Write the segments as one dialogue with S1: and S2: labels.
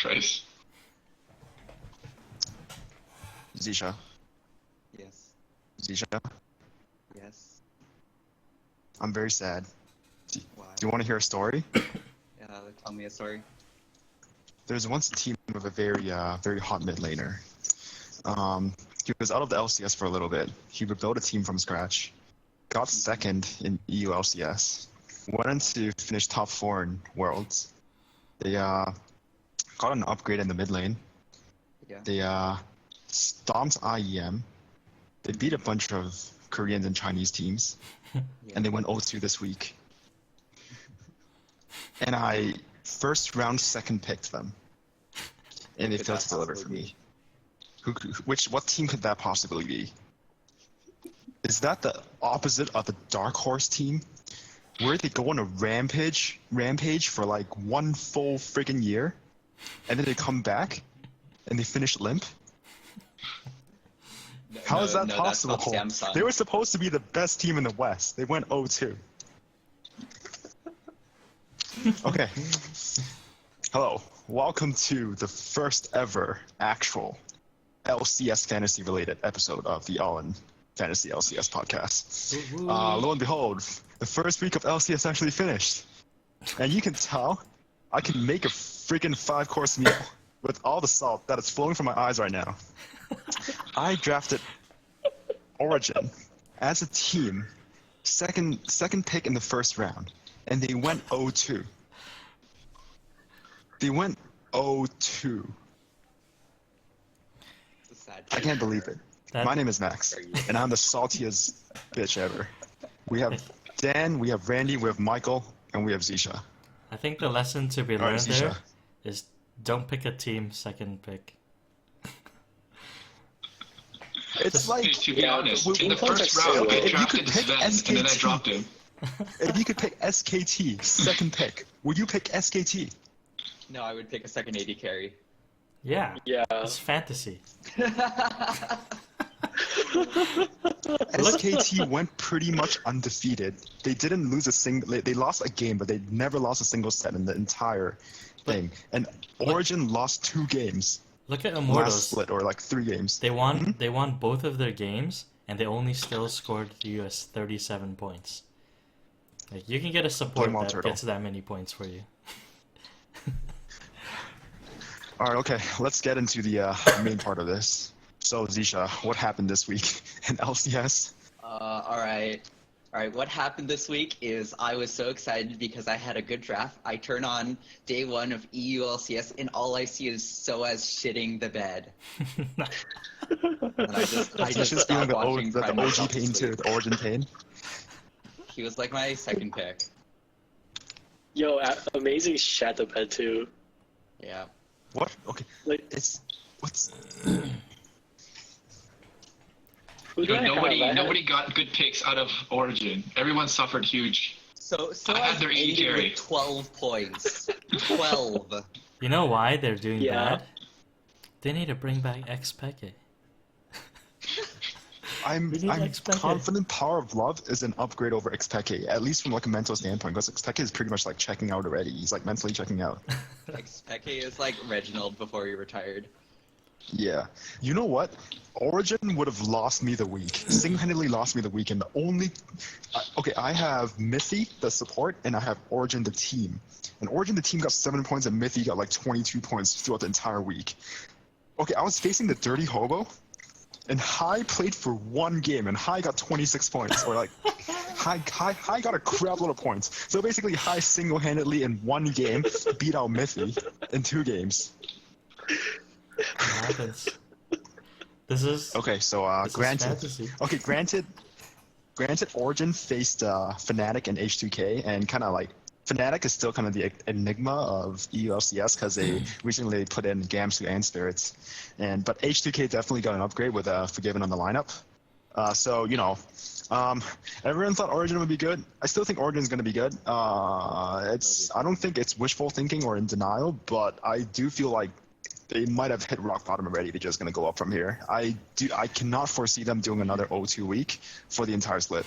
S1: Trace.
S2: Zisha.
S3: Yes.
S2: Zisha.
S3: Yes.
S2: I'm very sad.
S3: Why?
S2: Do you want to hear a story?
S3: Yeah, tell me a story.
S2: There's once a team with a very hot mid laner. He was out of the LCS for a little bit. He rebuilt a team from scratch. Got second in EU LCS. Went on to finish top 4 in Worlds. They got an upgrade in the mid lane.
S3: Yeah.
S2: They stomped IEM. They beat a bunch of Koreans and Chinese teams.
S3: Yeah.
S2: And they went 0-2 this week. And I first round second picked them. And they
S3: Could
S2: failed
S3: that
S2: to deliver for
S3: possibly
S2: me. What team could that possibly be? Is that the opposite of the Dark Horse team? Where they go on a rampage for like one full friggin' year, and then they come back, and they finish limp? How is that possible?
S3: That's not Samsung.
S2: They were supposed to be the best team in the West. They went 0-2. Okay. Hello. Welcome to the first ever actual LCS fantasy related episode of the All.In Fantasy LCS podcast. Lo and behold, the first week of LCS actually finished. And you can tell I can make a freaking 5-course meal with all the salt that is flowing from my eyes right now. I drafted Origen as a team, second pick in the first round, and they went 0-2. They went 0-2. I can't believe it. My name is Max, and I'm the saltiest bitch ever. We have Dan, we have Randy, we have Michael, and we have Zisha.
S4: I think the lesson to be learned
S2: Zisha.
S4: there is don't pick a team second pick.
S2: It's like,
S1: To be honest, in the
S5: team
S1: first
S5: are so
S1: round, I
S5: good.
S2: If you
S1: drafted
S2: could pick
S1: Sven, and then I
S2: SKT.
S1: dropped him.
S2: if you could pick SKT, second pick, would you pick SKT?
S3: No, I would pick a second AD carry.
S4: Yeah,
S5: Yeah.
S4: it's fantasy.
S2: SKT went pretty much undefeated. They didn't lose a single. They lost a game, but they never lost a single set in the entire thing. And Origen lost 2 games
S4: Look at
S2: last
S4: Immortals.
S2: split, or like 3 games.
S4: They won. They won both of their games, and they only still scored US 37 points. Like you can get a support
S2: Blame Wild
S4: that
S2: Turtle.
S4: gets that many points for you.
S2: All right, okay. Let's get into the main part of this. So, Zisha, what happened this week in LCS?
S3: Alright. Alright, what happened this week is I was so excited because I had a good draft. I turn on day 1 of EU LCS and all I see is SOAS shitting the bed. And I just
S2: Zisha's feeling
S3: stopped
S2: the,
S3: watching
S2: the
S3: Prime
S2: OG
S3: myself
S2: pain
S3: this
S2: too,
S3: week.
S2: the Origin pain.
S3: He was like my second pick.
S5: Yo, amazing shadow pet too.
S3: Yeah.
S2: What? Okay.
S5: Like,
S2: What's...
S5: who do I have? I had-
S1: Nobody got good picks out of Origin. Everyone suffered huge.
S3: So
S1: I had
S3: I
S1: their AD
S3: ended
S1: carry.
S3: with 12 points. 12.
S4: You know why they're doing
S5: Yeah.
S4: bad? They need to bring back X-Peke.
S2: I'm
S4: We need Xpeke.
S2: confident Power of Love is an upgrade over Xpeke, at least from like a mental standpoint, because Xpeke is pretty much like checking out already. He's like mentally checking out.
S3: Peke is like Reginald before he retired.
S2: Yeah. You know what? Origen would have lost me the week. Single-handedly lost me the week, and the only... okay, I have Mythy, the support, and I have Origen, the team. And Origen, the team, got 7 points, and Mythy got like 22 points throughout the entire week. Okay, I was facing the Dirty Hobo, and Hai played for 1 game, and Hai got 26 points. Or like, Hai got a crap load of points. So basically, Hai single-handedly in 1 game beat out Mythy in 2 games.
S4: What happens? This is
S2: Okay, so
S4: this is
S2: granted,
S4: fantasy.
S2: okay, granted, Origen faced Fnatic and H2K, and kind of like Fnatic is still kind of the enigma of EULCS because they recently put in Gamsu and Spirits, but H2K definitely got an upgrade with Forgiven on the lineup. So you know, everyone thought Origen would be good. I still think Origen's going to be good. I don't think it's wishful thinking or in denial, but I do feel like they might have hit rock bottom already. They're just going to go up from here. I cannot foresee them doing another 0-2 week for the entire split.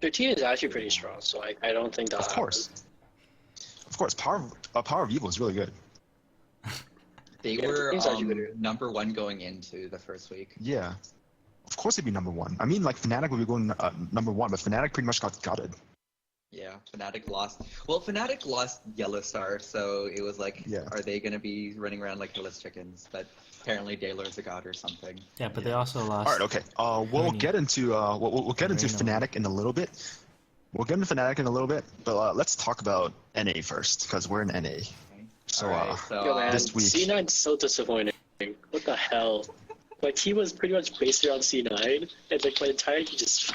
S5: Their team is actually pretty strong, so I don't think that'll
S2: Of course, Power of Evil is really good.
S3: They
S5: Yeah,
S3: were
S5: team's actually better.
S3: number 1 going into the first week.
S2: Yeah. Of course they'd be number 1. I mean, like, Fnatic would be going number 1, but Fnatic pretty much got gutted.
S3: Yeah, Fnatic lost. Well, Fnatic lost Yellow Star, so it was like,
S2: Yeah.
S3: are they going to be running around like headless chickens? But apparently Daylor's a god or something.
S4: Yeah, but they also lost.
S2: All right, okay. We'll
S4: Many.
S2: get into we'll get into
S4: Reno.
S2: Fnatic in a little bit. We'll get into Fnatic in a little bit, but let's talk about NA first because we're in NA.
S3: Okay.
S2: So,
S3: Alright, so
S5: Yo, man,
S2: this week-
S5: C9's so disappointing. What the hell? My team was pretty much based around C9, and like my entire team just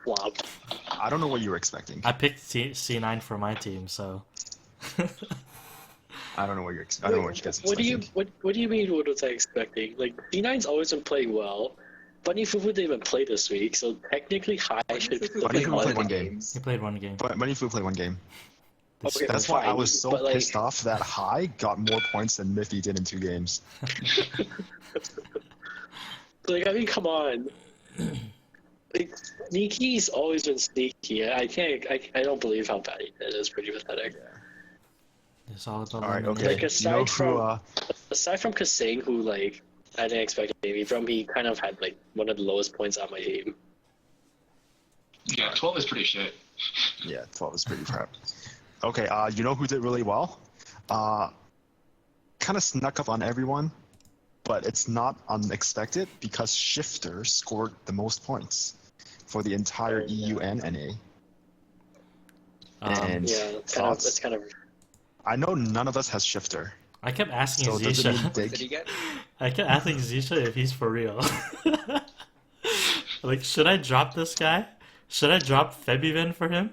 S5: flopped.
S2: I don't know what you were expecting.
S4: I picked C9 for my team, so.
S2: I don't know what I don't know what you guys
S5: What do
S2: expecting.
S5: you what do you mean? What was I expecting? Like C9's always been playing well. Bunny Fufu didn't even play this week, so technically High should
S3: Fufu
S2: Bunny
S3: played
S2: Fufu
S3: one
S2: played
S3: of
S2: one
S3: the
S2: game.
S3: games.
S4: He played one game.
S2: But Money Flew played one game.
S5: Okay,
S2: That's why I
S5: fine,
S2: was so
S5: but, like-
S2: pissed off that High got more points than Miffy did in 2 games.
S5: Like, I mean, come on. Like, Sneaky's always been sneaky. I don't believe how bad he did. It's pretty pathetic.
S4: It's all about
S2: All right,
S4: learning.
S2: okay.
S5: Like,
S2: You know
S5: aside
S2: who?
S5: from- Aside from Kasing, who, like, I didn't expect anything from, he kind of had, like, one of the lowest points on my team.
S1: Yeah, 12 is pretty shit.
S2: Yeah, 12 is pretty crap. Okay, you know who did really well? Kind of snuck up on everyone, but it's not unexpected because Shiphtur scored the most points for the entire
S5: Oh, yeah.
S2: EU and NA.
S4: Um,
S2: And
S5: Yeah, it's
S2: thoughts?
S5: kind of
S2: I know none of us has Shiphtur.
S4: I kept asking
S2: So does it mean
S4: Zisha.
S3: What did he
S2: Dig?
S3: get?
S4: I kept asking Zisha if he's for real. Like, should I drop this guy? Should I drop Febiven for him?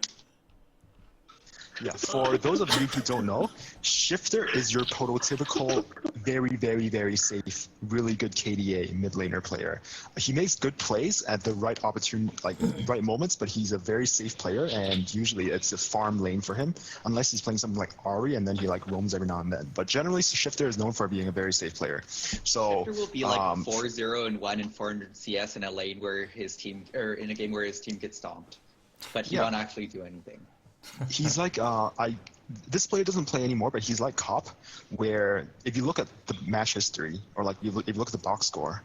S2: Yeah, for those of you who don't know, Shiphtur is your prototypical very, very, very safe, really good KDA mid laner player. He makes good plays at the right opportune, like right moments, but he's a very safe player, and usually it's a farm lane for him, unless he's playing something like Ari, and then he like roams every now and then. But generally, Shiphtur is known for being a very safe player. So
S3: Shiphtur will be like 4-0 and 1 and 400 CS in a lane where his team, or in a game where his team gets stomped, but he
S2: Yeah.
S3: won't actually do anything.
S2: he's like this player doesn't play anymore, but he's like Cop, where if you look at the match history or like if you look at the box score,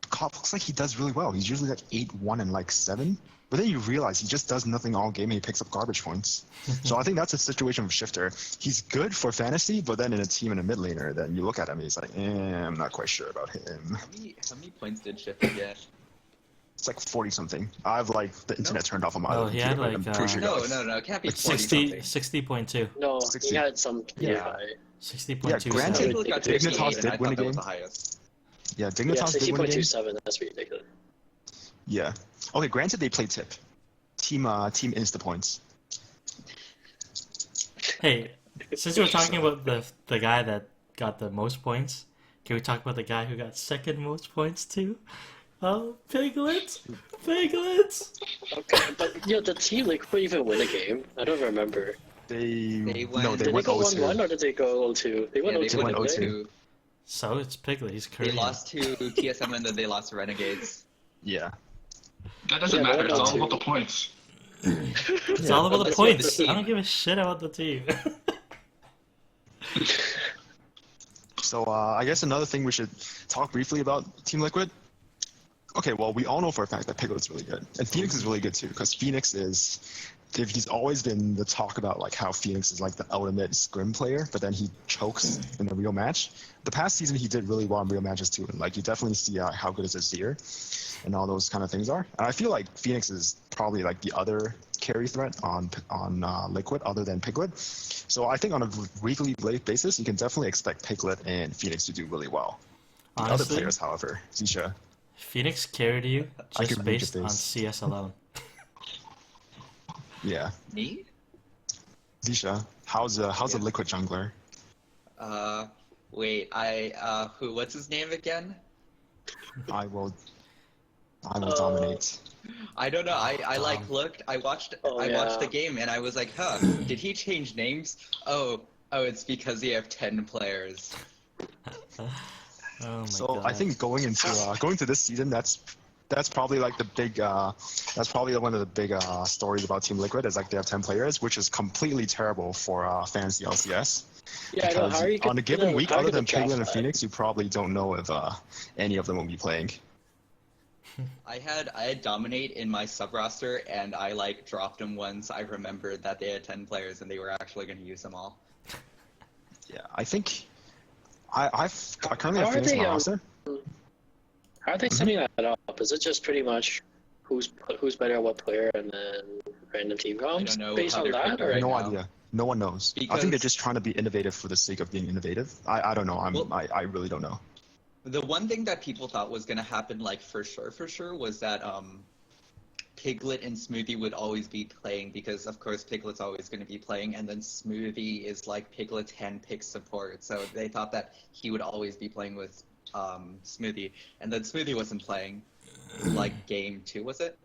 S2: Cop looks like he does really well. He's usually like 8-1 and like 7, but then you realize he just does nothing all game and he picks up garbage points. So I think that's a situation with Shiphtur. He's good for fantasy, but then in a team in a mid laner, then you look at him, he's like, I'm not quite sure about him.
S3: How many points did Shiphtur get?
S2: It's like 40 something. I have like the internet turned off on my
S4: Oh,
S2: other
S4: he
S2: computer,
S4: had,
S2: but I'm
S4: like,
S2: pretty sure he
S3: No,
S2: does.
S3: it can't be
S2: Like
S3: 40
S4: 60,
S3: something.
S4: 60.2.
S5: no.
S2: 60.
S5: He had some pretty
S2: Yeah.
S5: high.
S4: 60.2.
S2: Yeah, granted-
S3: Piglet got
S2: Dignitas
S3: 58, and
S2: did
S3: I
S2: win a
S3: thought that was
S2: game.
S3: the highest.
S2: Yeah,
S5: Yeah,
S2: Dignitas did win a game.
S5: 60.27. That's ridiculous.
S2: Yeah. Okay, granted they play tip. Team Insta points.
S4: Hey, since we're talking about the guy that got the most points, can we talk about the guy who got second most points too? Oh, Piglet! Piglet!
S5: Okay, but the team like couldn't even win a game. I don't remember.
S2: They
S3: went-
S2: no, they
S5: Did they
S2: went
S5: go
S2: 0-2.
S5: 1-1 or did they go 0-2? They went
S3: Yeah, they
S5: 0-2.
S3: went
S2: went
S5: didn't they?
S2: 0-2.
S4: So it's Piglet, he's
S3: They
S4: Korean.
S3: lost to TSM and then they lost to Renegades.
S2: Yeah.
S1: That doesn't
S5: Yeah,
S1: matter.
S5: they
S1: It's
S5: went
S1: all
S5: 0-2.
S1: about the points.
S4: It's all about the
S3: Let's go with the
S4: points.
S3: team.
S4: I don't give a shit about the team.
S2: So I guess another thing we should talk briefly about Team Liquid. Okay, well we all know for a fact that Piglet's really good, and Phoenix is really good too, because Phoenix is. He's always been the talk about like how Phoenix is like the ultimate scrim player, but then he chokes in a real match. The past season he did really well in real matches too, and like you definitely see how good his Azir and all those kind of things are. And I feel like Phoenix is probably like the other carry threat on Liquid other than Piglet. So I think on a weekly basis you can definitely expect Piglet and Phoenix to do really well. The other
S4: Honestly,
S2: players, however, Zisha.
S4: Phoenix carried you
S2: I
S4: just
S2: could read your
S4: based on
S2: face.
S4: CS alone.
S2: Yeah,
S3: Me?
S2: Zisha, how's a Liquid jungler?
S3: Wait, what's his name again?
S2: I will dominate.
S3: I don't know. I like looked. I watched
S5: yeah.
S3: the game and I was like, huh? Did he change names? Oh, it's because you have 10 players.
S4: Oh my
S2: So
S4: god.
S2: I think going to this season, that's probably like the big that's probably one of the big stories about Team Liquid is like they have 10 players, which is completely terrible for fantasy LCS.
S5: Yeah, I know.
S2: Because
S5: How are you
S2: on a given
S5: gonna-
S2: week,
S5: how are you
S2: other than
S5: gonna
S2: Piglet and
S5: draft that?
S2: Fenix, you probably don't know if any of them will be playing.
S3: I had Dominate in my sub roster, and I like dropped him once I remembered that they had 10 players and they were actually going to use them all.
S2: Yeah, I think I currently
S5: How
S2: have
S5: are
S2: Phoenix in
S5: they,
S2: my roster.
S5: How are they setting that up? Is it just pretty much who's better at what player and then random team comps
S3: don't know
S5: based
S3: how
S5: on
S3: they're
S5: that?
S3: picking
S5: Or
S3: right
S2: No
S3: now.
S2: idea. No one knows. I think they're
S3: Because-
S2: just trying to be innovative for the sake of being innovative. I don't know.
S3: Well-
S2: I really don't know.
S3: The one thing that people thought was going to happen, like for sure, was that Piglet and Smoothie would always be playing because, of course, Piglet's always going to be playing, and then Smoothie is like Piglet's hand-picked support. So they thought that he would always be playing with Smoothie, and then Smoothie wasn't playing, like game 2, was it?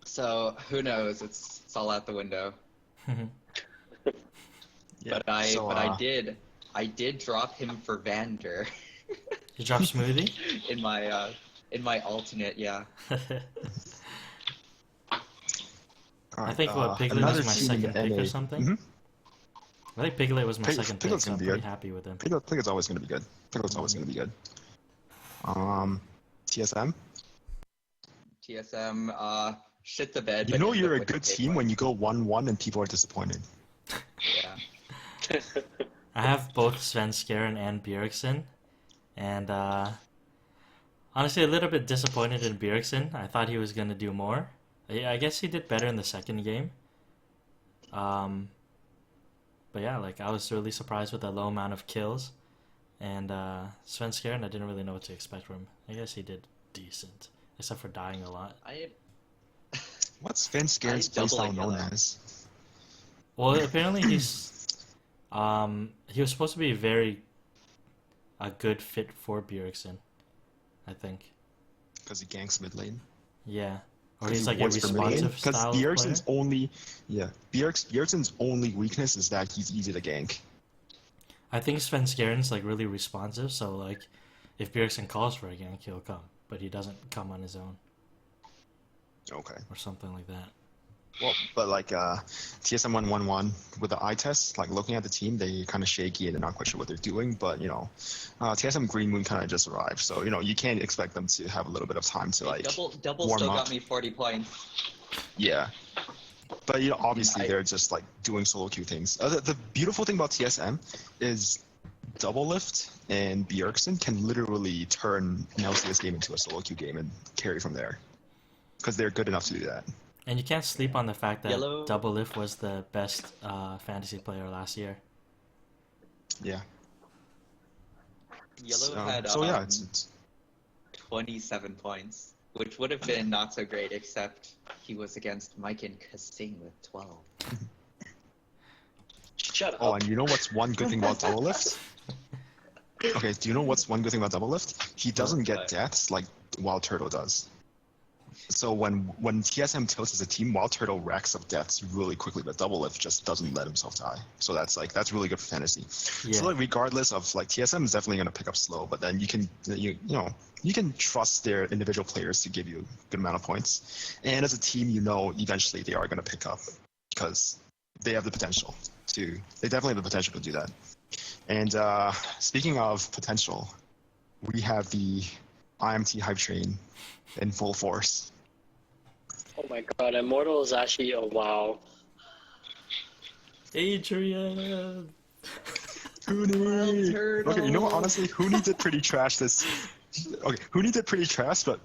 S3: So who knows? It's all out the window.
S2: Yeah.
S3: But
S2: so,
S3: I did drop him for Vander
S4: You drop Smoothie?
S3: in my alternate, yeah.
S4: I think what Piglet
S2: another
S4: was my
S2: team in
S4: second pick
S2: NA.
S4: or something.
S2: Mhm.
S4: I think Piglet was my second pick,
S2: Piglet's
S4: so
S2: gonna
S4: I'm
S2: be
S4: pretty
S2: good.
S4: happy with him.
S2: Piglet's always going to be good. Piglet's always going to be good. TSM.
S3: TSM, shit the bed.
S2: You
S3: but
S2: know
S3: end
S2: you're
S3: up
S2: a
S3: with
S2: good
S3: big
S2: team
S3: one.
S2: when you go 1-1 and people are disappointed.
S3: Yeah.
S4: I have both Sven Skaren and Bjergsen, and honestly a little bit disappointed in Bjergsen. I thought he was going to do more. I guess he did better in the second game. But yeah, like I was really surprised with the low amount of kills. And Sven Skaren, I didn't really know what to expect from him. I guess he did decent, except for dying a lot.
S2: What's Sven Skaren's
S3: double
S2: playstyle
S3: like
S2: known
S3: yellow.
S2: as?
S4: Well, apparently he was supposed to be a good fit for Bjergsen, I think.
S2: Because he ganks mid lane.
S4: Yeah. Or
S2: 'Cause
S4: he's
S2: he
S4: like a
S2: wants for mid lane.
S4: responsive
S2: Because
S4: style of player.
S2: Bjergsen's only Bjergsen's only weakness is that he's easy to gank.
S4: I think Sven Skaren's like really responsive, so like if Bjergsen calls for a gank, he'll come, but he doesn't come on his own
S2: Okay.
S4: or something like that.
S2: Well, but like TSM 1-1-1 with the eye test, like looking at the team, they kind of shaky and they're not quite sure what they're doing. But TSM Green Moon kind of just arrived, so you can't expect them to have a little bit of time to like
S3: Double
S2: warm
S3: still
S2: up.
S3: got me 40 points.
S2: Yeah. But obviously
S3: I-
S2: they're just like doing solo queue things. The beautiful thing about TSM is Double Lift and Bjergsen can literally turn an LCS game into a solo queue game and carry from there, because they're good enough to do that.
S4: And you can't sleep on the fact that
S3: Yellow.
S4: Double Lift was the best fantasy player last year.
S2: Yeah.
S3: Yellow had
S2: so yeah, it's
S3: 27 points, which would have been not so great, except he was against Mike and Kasing with 12.
S5: Shut up.
S2: Oh, and you know what's one good thing about Double Lift? Okay, do you know what's one good thing about Double Lift? He doesn't get
S3: What?
S2: deaths like Wild Turtle does. So when TSM tilts as a team, Wild Turtle racks up deaths really quickly, but Double Lift just doesn't let himself die. So that's really good for fantasy.
S4: Yeah.
S2: So like regardless of like TSM is definitely gonna pick up slow, but then you can trust their individual players to give you a good amount of points. And as a team, eventually they are gonna pick up because they have the potential to. They definitely have the potential to do that. And speaking of potential, we have the IMT hype train in full force.
S5: Oh my god, Immortal is actually a wow.
S4: Adrian!
S2: Huni!
S3: Turtle.
S2: Okay, you know what? Honestly, Huni did pretty trash this. Okay, Huni did pretty trash, but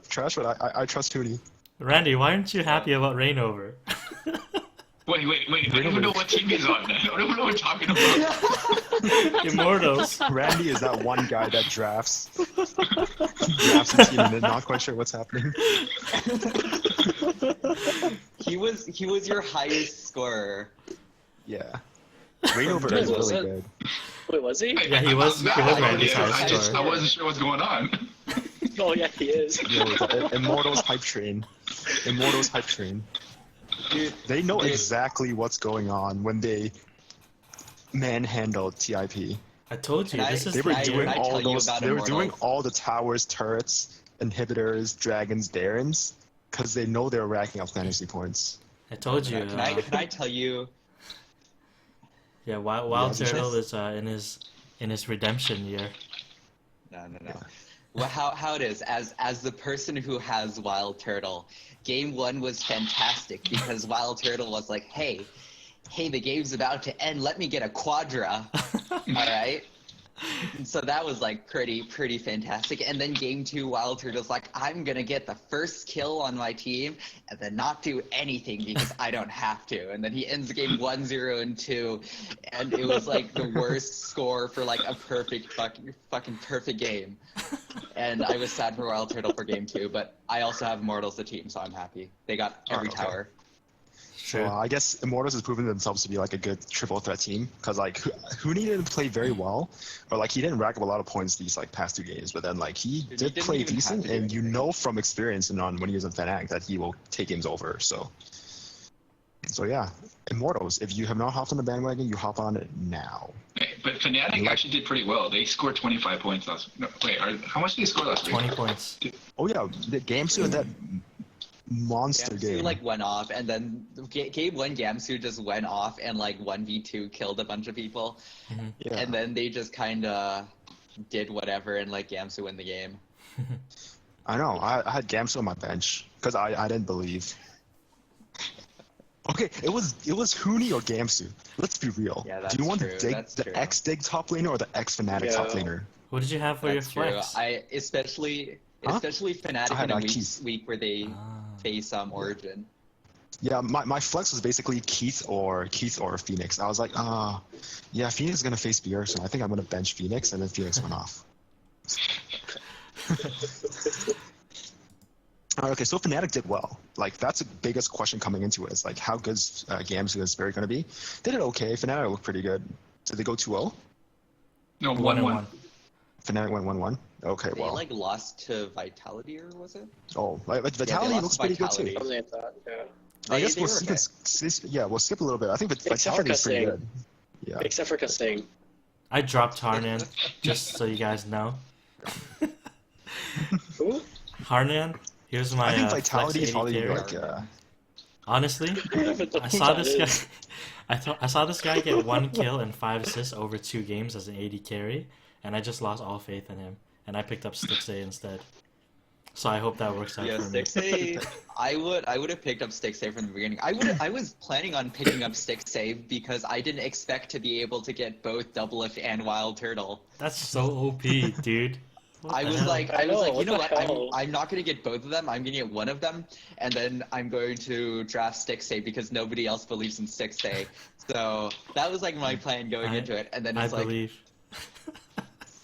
S2: I trust Huni.
S4: Randy, why aren't you happy about Rainover?
S1: Wait. I don't even know what team he's on. I don't even know what we're talking about.
S4: Immortals.
S2: Randy is that one guy that drafts. He drafts a team and they're not quite sure what's happening.
S3: He was your highest scorer.
S2: Yeah. Rainover is
S5: Was
S2: really
S5: it?
S2: good.
S5: Wait, was he?
S4: Yeah, he was Randy's
S1: I
S4: highest scorer.
S1: wasn't sure what's going on.
S5: Oh yeah, he is.
S2: Yeah, the Immortals hype train. Immortals hype train.
S3: Dude,
S2: They know
S3: Dude.
S2: exactly what's going on when they manhandled TIP.
S4: I told you,
S3: Can I-
S4: this is
S2: They were
S3: Can I-
S2: doing
S3: can I
S2: all
S3: tell you
S2: those.
S3: about
S2: They were doing
S3: Immortals?
S2: all the towers, turrets, inhibitors, dragons, barons, because they know they're racking up fantasy points.
S4: I told you.
S3: Can I tell you?
S4: Yeah, Wild
S2: Yeah,
S4: Turtle is in his redemption year.
S3: No. Well, how it is, as the person who has Wild Turtle, game 1 was fantastic because Wild Turtle was like, hey, the game's about to end, let me get a quadra. Alright? So that was like pretty fantastic. And then game 2, Wild Turtle's like, I'm gonna get the first kill on my team and then not do anything because I don't have to. And then he ends the game 1-0 and 2, and it was like the worst score for like a perfect fucking perfect game. And I was sad for Wild Turtle for game 2, but I also have Immortals the team, so I'm happy. They got every
S2: okay.
S3: tower.
S4: True.
S2: I guess Immortals has proven themselves to be like a good triple threat team because like Huni didn't play very well, or like he didn't rack up a lot of points these like past 2 games, but then like he did
S3: didn't
S2: play
S3: even have
S2: decent,
S3: to do
S2: and you
S3: anything.
S2: know from experience and on when he was in Fnatic that he will take games over. So yeah, Immortals. If you have not hopped on the bandwagon, you hop on it now.
S1: But Fnatic actually did pretty well. They scored 25 points last. No, wait, how much did they score last week?
S4: 20 points.
S2: Oh yeah, the Gamsu had that monster
S3: Gamsu
S2: game.
S3: like went off, and then game 1 Gamsu just went off and like 1v2 killed a bunch of people,
S2: Yeah.
S3: and then they just kind of did whatever and like Gamsu win the game.
S2: I know. I had Gamsu on my bench because I didn't believe. Okay, it was Huni or Gamsu. Let's be real.
S3: Yeah,
S2: Do you want
S3: that's
S2: the
S3: true, that's true.
S2: X-Dig top laner or the X-Fnatic top
S5: Yeah.
S2: laner?
S4: Who did you have for
S3: That's
S4: your
S3: true.
S4: flex?
S3: I especially
S2: Huh?
S3: Fnatic
S2: I had
S3: in a
S2: Keith.
S3: week where they
S4: Ah.
S3: face Origin.
S2: Yeah, my flex was basically Keith or Phoenix. I was like, yeah, Phoenix is gonna face Bjergsen. I think I'm gonna bench Phoenix, and then Phoenix went off. Okay, so Fnatic did well. Like that's the biggest question coming into it. Is like how good Gamsu is very gonna be. They did okay. Fnatic looked pretty good. Did they go 2-0?
S1: No,
S4: 1-1.
S2: Fnatic went 1-1. Okay,
S3: They
S2: well.
S3: like lost to Vitality, or was it?
S2: Oh, like Vitality
S3: lost
S2: looks
S3: to
S2: pretty
S3: Vitality.
S2: good too.
S5: Something like that. Yeah.
S2: I guess
S3: They
S2: we'll
S3: were
S2: skip a little bit. I think
S5: Except for
S2: Vitality is pretty
S5: Kasing.
S2: good. Yeah.
S5: Except for Kasing.
S4: I dropped Harnan, just so you guys know.
S5: Who?
S4: Harnan, here's my
S2: I think
S4: flex
S2: Vitality is
S4: 80
S2: probably
S4: carry.
S2: like
S4: Honestly, I saw this guy. I saw this guy get 1 kill and 5 assists over 2 games as an 80 carry, and I just lost all faith in him, and I picked up Stixay instead. So I hope that works out
S3: Yeah,
S4: for me.
S3: Stixay. I would have picked up Stixay from the beginning. I was planning on picking up Stixay because I didn't expect to be able to get both Doublelift and Wild Turtle.
S4: That's so OP, dude. What
S3: I
S4: the
S3: was
S4: hell?
S3: like,
S5: I know,
S3: you know
S5: what the
S3: what?
S5: hell?
S3: I'm not gonna get both of them. I'm gonna get one of them, and then I'm going to draft Stixay because nobody else believes in Stixay. So that was like my plan going into it, and then
S4: I
S3: it's like,
S4: believe.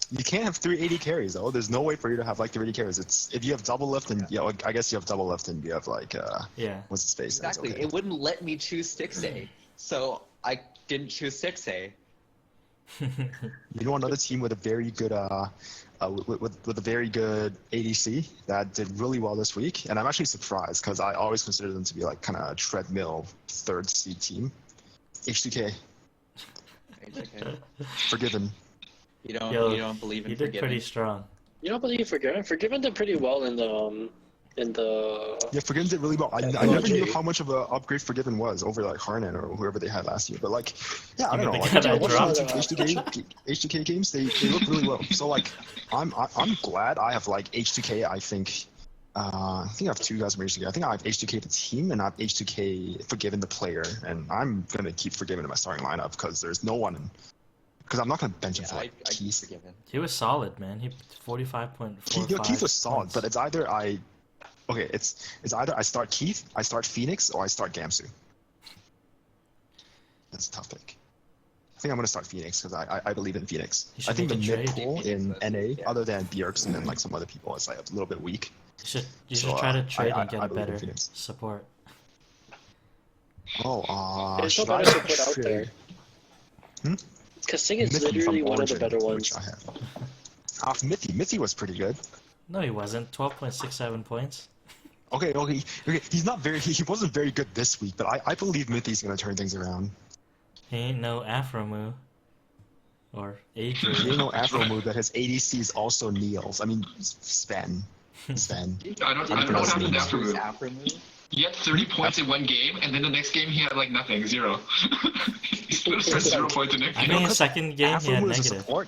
S2: you can't have 380 carries though. There's no way for you to have like 380 carries. It's if you have double lift and yeah, I guess you have double lift and you have like
S4: Yeah.
S2: what's his face? That's
S3: exactly.
S2: okay.
S3: It wouldn't let me choose Stixay, so I didn't choose Stixay.
S2: You know another team with a very good with a very good ADC that did really well this week, and I'm actually surprised because I always consider them to be like kind of a treadmill third seed team. H2K,
S3: It's okay.
S2: Forgiven.
S3: You don't
S4: Yo,
S3: you don't believe in
S4: You did
S3: forgiving.
S4: pretty strong.
S5: You don't believe Forgiven? Forgiven did pretty well in the
S2: Yeah, Forgiven did really well. I
S5: Yeah,
S2: never knew
S5: PUBG.
S2: how much of an upgrade Forgiven was over like Harnan or whoever they had last year. But like, yeah, I
S4: You
S2: don't know.
S4: mean the
S2: Like,
S4: guy
S2: I
S4: that
S2: watched
S5: dropped?
S2: some H2K games. They look really well. So like, I'm glad I have like H2K. I think I have 2 guys from H2K. I think I have H2K the team and I have H2K Forgiven the player. And I'm gonna keep Forgiven in my starting lineup because there's no one. Because I'm not gonna bench him
S3: Yeah,
S2: for like
S3: I
S2: Keith.
S3: forgiven.
S4: He was solid, man. He 45.45.
S2: Keith was solid,
S4: points.
S2: but it's either it's either I start Keith, I start Phoenix, or I start Gamsu. That's a tough pick. I think I'm gonna start Phoenix because I believe in Phoenix.
S4: You should
S2: I think the
S4: make a
S2: mid
S4: trade.
S2: pool in
S3: Phoenix,
S2: NA,
S3: yeah.
S2: other than Bjergsen and like some other people, is like a little bit weak.
S4: You should
S2: So,
S4: try to trade
S2: I
S4: and get a
S2: believe in
S4: better
S2: Phoenix.
S4: support.
S2: Oh,
S5: There's no
S2: should I
S5: better support out there.
S2: trade?
S5: Kasing is
S2: Mithy
S5: literally
S2: from
S5: one of the
S2: Origin,
S5: better
S2: which
S5: ones.
S2: I have. Mithy was pretty good.
S4: No, he wasn't. 12.67 points.
S2: Okay. He's not very. He wasn't very good this week, but I believe Mithy's gonna turn things around.
S4: He ain't no Afromu. Or Adrian.
S2: He ain't no Afro move that has ADC is also Niels. I mean Sven.
S1: I don't know what happened after move.
S3: Afro move?
S1: He had 30 points in one game, and then the next game he had like nothing, 0. He split for 0 points the next
S4: I
S1: game.
S4: think his second game he had
S2: Aphromoo as a
S4: negative.
S2: support,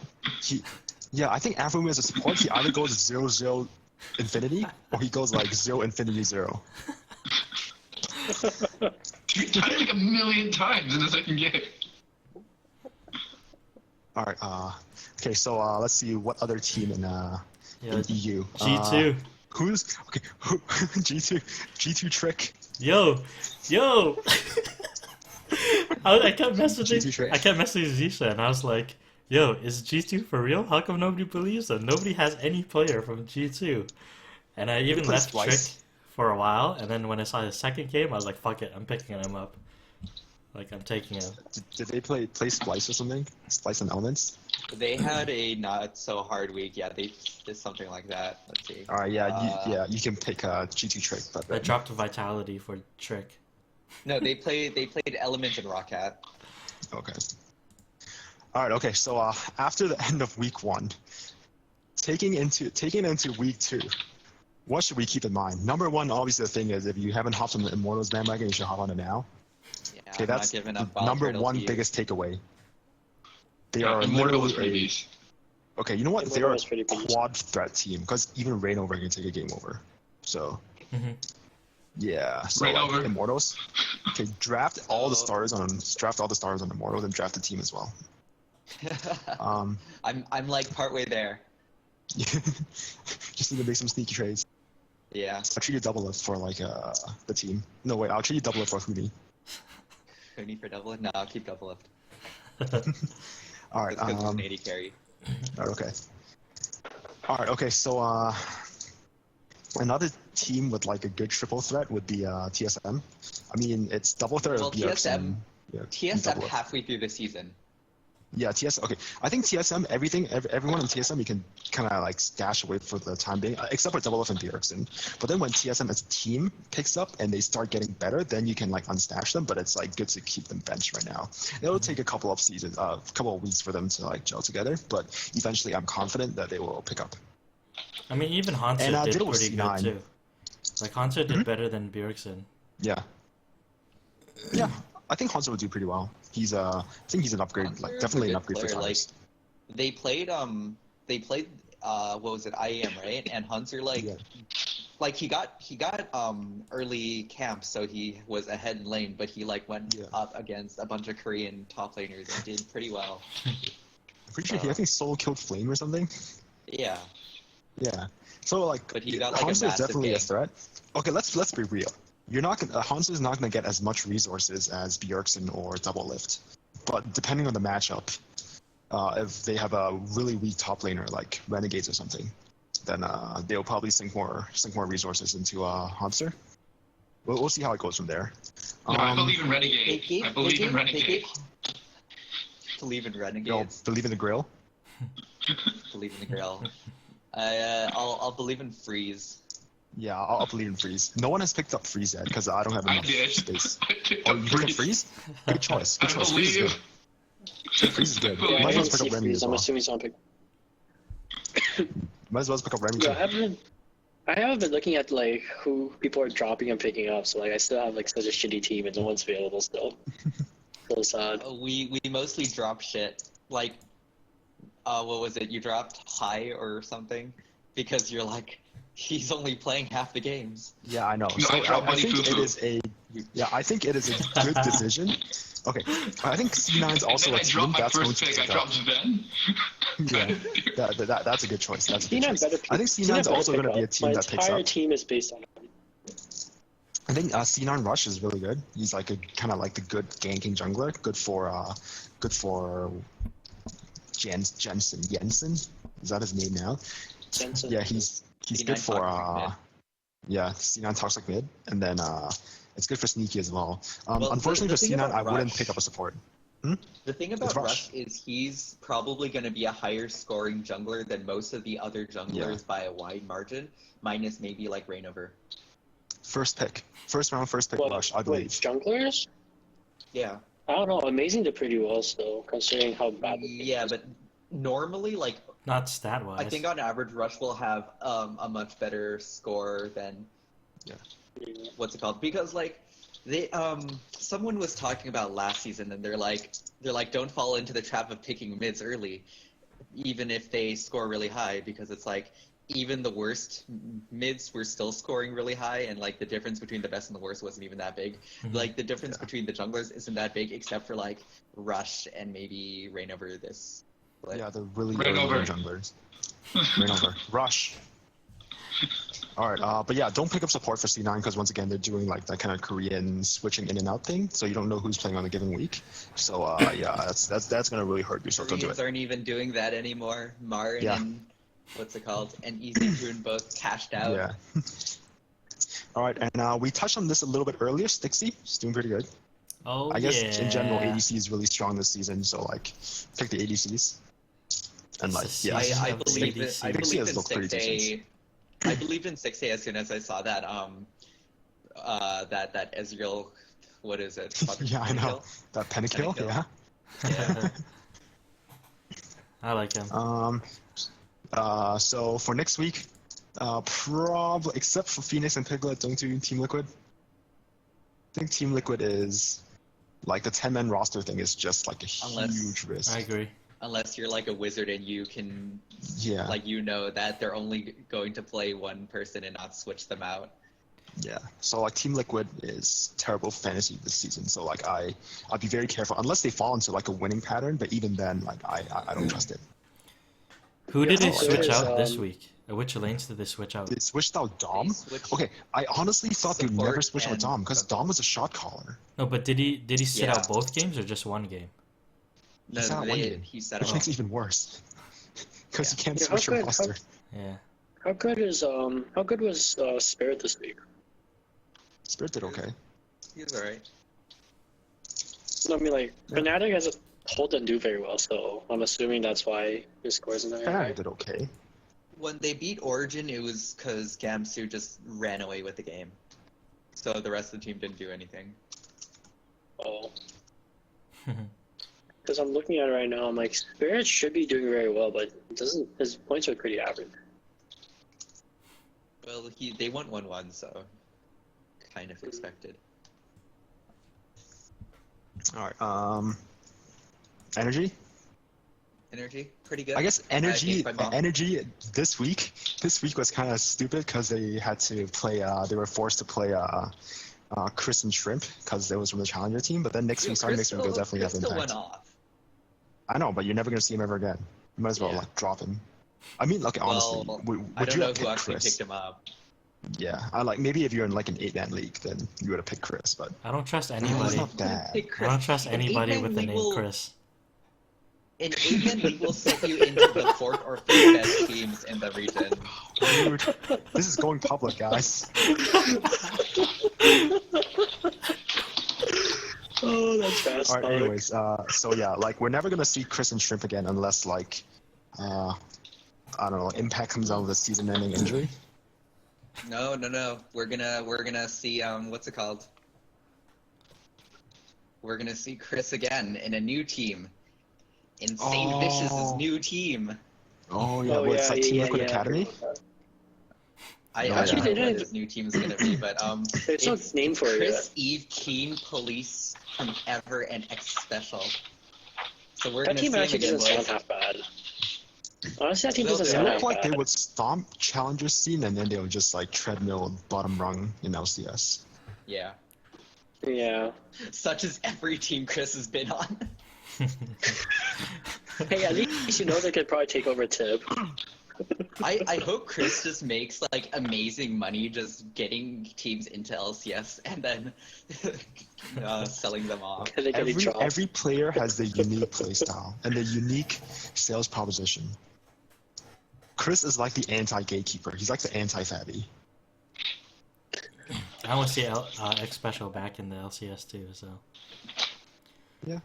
S2: yeah, I think Aphromoo as a support, he either goes 0-0 infinity, or he goes like 0 infinity 0.
S1: He died like a million times in the second game.
S2: Alright, okay, so let's see what other team in EU.
S4: G2.
S2: Who's okay? G2 Trick.
S4: Yo. I kept messaging.
S2: G2 Trick.
S4: I kept messaging Zisha, and I was like, "Yo, is G2 for real? How come nobody believes them? Nobody has any player from G2." And I even left Trick for a while, and then when I saw his second game, I was like, "Fuck it, I'm picking him up. Like I'm taking him."
S2: Did they play Splice or something? Splice and Elements?
S3: They had a not so hard week. Yeah, they did something like that. Let's see.
S2: Alright, you can pick G2 Trick, but
S4: I dropped Vitality for Trick.
S3: No, they played Elements and Rocket.
S2: okay. Alright, okay, so after the end of week 1, taking into week 2, what should we keep in mind? Number 1, obviously the thing is, if you haven't hopped on the Immortals bandwagon, you should hop on it now.
S3: Yeah,
S2: Okay,
S3: I'm
S2: that's
S3: not giving up
S2: the number
S3: Turtle
S2: 1
S3: to you.
S2: biggest takeaway. They
S1: Yeah,
S2: are
S1: Immortal was
S2: literally
S1: pretty beast.
S2: okay. You know what? They're
S5: Immortal
S2: a
S5: was pretty beast.
S2: quad threat team because even Reignover can take a game over. So
S4: Mhm.
S2: yeah, so
S1: Reignover.
S2: like, Immortals. Okay, draft all the stars on Immortals and draft the team as well.
S3: I'm like partway there.
S2: Just need to make some sneaky trades.
S3: Yeah.
S2: I'll treat you double lift for like the team. No wait, I'll treat you double lift for Hoodie.
S3: Who need for double lift? No, I'll keep double lift.
S2: All right.
S3: It's because it's an 80 carry.
S2: Okay. All right. Okay. So another team with like a good triple threat would be TSM. I mean, it's double threat
S3: Well,
S2: of BX
S3: TSM
S2: and, yeah,
S3: TSM
S2: double lift.
S3: halfway through the season.
S2: Yeah, TSM. Okay, I think TSM. Everyone in TSM you can kind of like stash away for the time being, except for Double F and Bjergsen. But then when TSM as a team picks up and they start getting better, then you can like unstash them. But it's like good to keep them benched right now. It'll take a couple of seasons, couple of weeks for them to like gel together. But eventually, I'm confident that they will pick up.
S4: I mean, even Hansa
S2: And,
S4: did
S2: Diddle was
S4: pretty
S2: C9.
S4: good too. Like Hansa did better than Bjergsen.
S2: Yeah. Yeah, I think Hanzo will do pretty well. I think he's an upgrade,
S3: Hanser
S2: like
S3: is a
S2: definitely an
S3: good
S2: upgrade
S3: player,
S2: for
S3: like,
S2: Tyrus.
S3: They played what was it, IAM, right? And Hunter
S2: Yeah.
S3: like he got early camp, so he was ahead in lane, but he like went
S2: Yeah.
S3: up against a bunch of Korean top laners and did pretty well.
S2: I'm pretty sure he I think solo killed Flame or something.
S3: Yeah.
S2: Yeah. So like,
S3: But he got, like, a
S2: Hanzo is
S3: massive
S2: definitely a
S3: game.
S2: threat. Okay, let's be real. You're not gonna Hanzo is not gonna get as much resources as Bjergsen or Double Lift, but depending on the matchup, if they have a really weak top laner like Renegades or something, then they'll probably sink more resources into Hanzo. We'll see how it goes from there.
S1: No, I believe in
S3: They
S1: Renegade.
S3: gave,
S1: I believe in
S3: they
S1: Renegade.
S3: gave, believe in
S2: You'll
S3: Renegades.
S2: believe in the Grail.
S3: Believe in the Grail. I'll believe in Freeze.
S2: Yeah, I'll believe in Freeze. No one has picked up Freeze yet because I don't have
S1: I
S2: enough
S1: did.
S2: space.
S1: I picked
S2: Oh,
S1: up
S2: you picked up
S1: Freeze.
S2: Freeze? Good choice. Good
S1: I
S2: choice. Freeze is
S1: believe.
S2: good. Freeze is good.
S1: Yeah,
S5: Yeah,
S2: Might
S5: I
S2: as well
S5: didn't
S2: pick
S5: see
S2: up Remy
S5: Freeze.
S2: as
S5: I'm
S2: well.
S5: assuming he's on pick.
S2: Might as well pick up Remy
S5: Yeah,
S2: too.
S5: I haven't been looking at like who people are dropping and picking up, so like I still have like such a shitty team and no one's available still. So sad.
S3: We mostly drop shit. Like, what was it? You dropped high or something because you're like, he's only playing half the games.
S2: Yeah, I know.
S1: No,
S2: So
S1: I dropped
S2: I
S1: Bunny
S2: think
S1: Foo
S2: it
S1: Foo.
S2: is a I think it is a good decision. Okay, I think C9's also
S1: and
S2: a
S1: then I
S2: team
S1: dropped my
S2: that's going
S1: first
S2: to
S1: pick. I
S2: pick up.
S1: dropped Sven.
S2: Yeah, that's a good choice. That's a good
S5: C9
S2: choice.
S5: better.
S2: I think C9's also going to be a team
S5: My
S2: that picks
S5: entire
S2: up.
S5: team is based on him.
S2: I think C9 Rush is really good. He's like a kind of like the good ganking jungler. Good for Jensen. Is that his name now?
S5: Jensen.
S2: Yeah, he's
S3: C9
S2: good for
S3: toxic mid.
S2: yeah, C9 toxic mid, and then it's good for sneaky as well.
S3: Well,
S2: Unfortunately
S3: the
S2: for
S3: thing
S2: C9,
S3: about
S2: I wouldn't
S3: Rush-
S2: pick up a support.
S3: The thing about
S2: Rush.
S3: Rush is he's probably going to be a higher scoring jungler than most of the other junglers by a wide margin, minus maybe like Reignover.
S2: First round, first pick
S5: What,
S2: Rush, I
S5: wait,
S2: believe.
S5: junglers?
S3: Yeah.
S5: I don't know. Amazing did pretty well still, considering how bad.
S3: Yeah, but normally, like,
S4: Not stat wise.
S3: I think on average, Rush will have a much better score than what's it called? Because like they someone was talking about last season, and they're like don't fall into the trap of picking mids early, even if they score really high, because it's like even the worst mids were still scoring really high, and like the difference between the best and the worst wasn't even that big. Like the difference between the junglers isn't that big, except for like Rush and maybe Reign over this. But
S2: Yeah, the really
S1: Rain
S2: early
S1: over.
S2: junglers. Rain over. Rush. Alright, but yeah, don't pick up support for C9 because once again they're doing like that kind of Korean switching in and out thing, so you don't know who's playing on a given week. So yeah, that's gonna really hurt you. So don't do
S3: Koreans
S2: it.
S3: aren't even doing that anymore. Marin
S2: Yeah.
S3: and what's it called? And Easy June both cashed out.
S2: Yeah. Alright, and we touched on this a little bit earlier. Stixie is doing pretty good.
S4: Oh
S2: I guess
S4: yeah.
S2: in general ADC is really strong this season, so like pick the ADCs. And like
S4: It's
S2: yeah,
S4: the season
S3: I
S4: of
S3: believe it.
S4: ADC.
S3: I
S2: Dixie
S3: believed
S2: has
S3: in
S2: looked pretty
S3: 6A. I believed in 6A as soon as I saw that that Ezreal, what is it?
S2: yeah, I know. That Pentakill,
S3: Pentakill.
S2: yeah.
S3: Yeah.
S4: I like him.
S2: So for next week, probably except for Phoenix and Piglet, don't do Team Liquid. I think Team Liquid is like the 10-man roster thing is just like a huge risk.
S4: I agree.
S3: Unless you're like a wizard and you can,
S2: Yeah,
S3: like, you know that they're only going to play one person and not switch them out.
S2: yeah. So like Team Liquid is terrible fantasy this season. So like I'd be very careful unless they fall into like a winning pattern. But even then, like I don't trust it.
S4: Who did they
S5: how
S4: switch
S5: good is,
S4: out this week? Which lanes did they switch out?
S2: They switched out Dom.
S3: They switched
S2: Okay, I honestly thought they'd
S3: support
S2: never switch out
S3: and-
S2: Dom because Dom was a shot caller.
S4: No, but did he sit
S3: Yeah.
S4: out both games or just one game?
S3: No,
S2: He's out one game,
S3: he said
S2: which
S3: it.
S2: makes it even worse because
S3: Yeah.
S2: you can't
S5: Yeah,
S2: switch your
S5: how good-
S2: roster.
S4: Yeah.
S5: How good was Spirit this week?
S2: Spirit did okay.
S3: He's alright.
S5: I mean, like
S2: Yeah.
S5: Fnatic hasn't didn't do very well, so I'm assuming that's why his scores in there.
S2: Fnatic did okay.
S3: When they beat Origin, it was because Gamsu just ran away with the game. So the rest of the team didn't do anything.
S5: Oh. Because I'm looking at it right now, I'm like, Spirit should be doing very well, but it doesn't. His points are pretty average.
S3: Well, they won 1-1, so kind of expected.
S2: All right. Energy.
S3: Energy, pretty good.
S2: I guess energy.
S3: by mom.
S2: Energy this week. This week was kind of stupid because they had to play. They were forced to play. Chris and Shrimp because they was from the Challenger team. But then next week, starting next week, they'll definitely have
S3: Crystal
S2: impact.
S3: went off.
S2: I know, but you're never gonna see him ever again. You might as well
S3: Yeah.
S2: like drop him. I mean, like honestly,
S3: Well,
S2: would
S3: I don't
S2: you
S3: know
S2: have
S3: who
S2: picked
S3: actually
S2: Chris?
S3: picked him up.
S2: Yeah, I like maybe if you're in like an 8-man league, then you would have picked Chris. But
S4: I don't trust
S2: it's
S4: anybody.
S2: not bad.
S3: Pick
S4: I
S3: Chris.
S4: don't trust
S3: An
S4: anybody
S3: 8-man
S4: with the
S3: league
S4: name
S3: will-
S4: Chris.
S3: An 8-man league will set you into the 4th or 5th best teams in the region.
S2: Dude, this is going public, guys.
S5: Oh, that's fast.
S2: All right. Anyways, so yeah, like we're never gonna see Chris and Shrimp again unless like, I don't know, Impact comes out with a season-ending injury.
S3: No. We're gonna see what's it called? We're gonna see Chris again in a new team. In St.
S2: Oh.
S3: Vicious' new team.
S2: Oh yeah, well, it's like Team Liquid Academy.
S3: I
S2: No,
S3: don't
S2: yeah.
S3: know what
S5: They
S3: his new team is gonna be, but
S5: It's no name for it
S3: Chris, Eve, Keen, Police from Ever, and X Special. So we're
S5: That
S3: gonna
S5: team
S3: see him
S5: actually
S3: again,
S5: doesn't
S3: boys.
S5: sound half bad. Honestly, that team
S3: Well,
S5: doesn't
S3: they
S2: It
S5: sound
S2: looked
S5: half
S2: like
S5: bad.
S2: they would stomp Challenger scene and then they would just like treadmill bottom rung in LCS.
S3: Yeah.
S5: Yeah.
S3: Such as every team Chris has been on.
S5: Hey, at least you know they could probably take over Tib.
S3: I hope Chris just makes like amazing money just getting teams into LCS and then selling them off.
S5: And they get each off.
S2: Every player has their unique playstyle and their unique sales proposition. Chris is like the anti-gatekeeper. He's like the anti-Fabby.
S4: I want to see X Special back in the LCS too. So
S2: Yeah.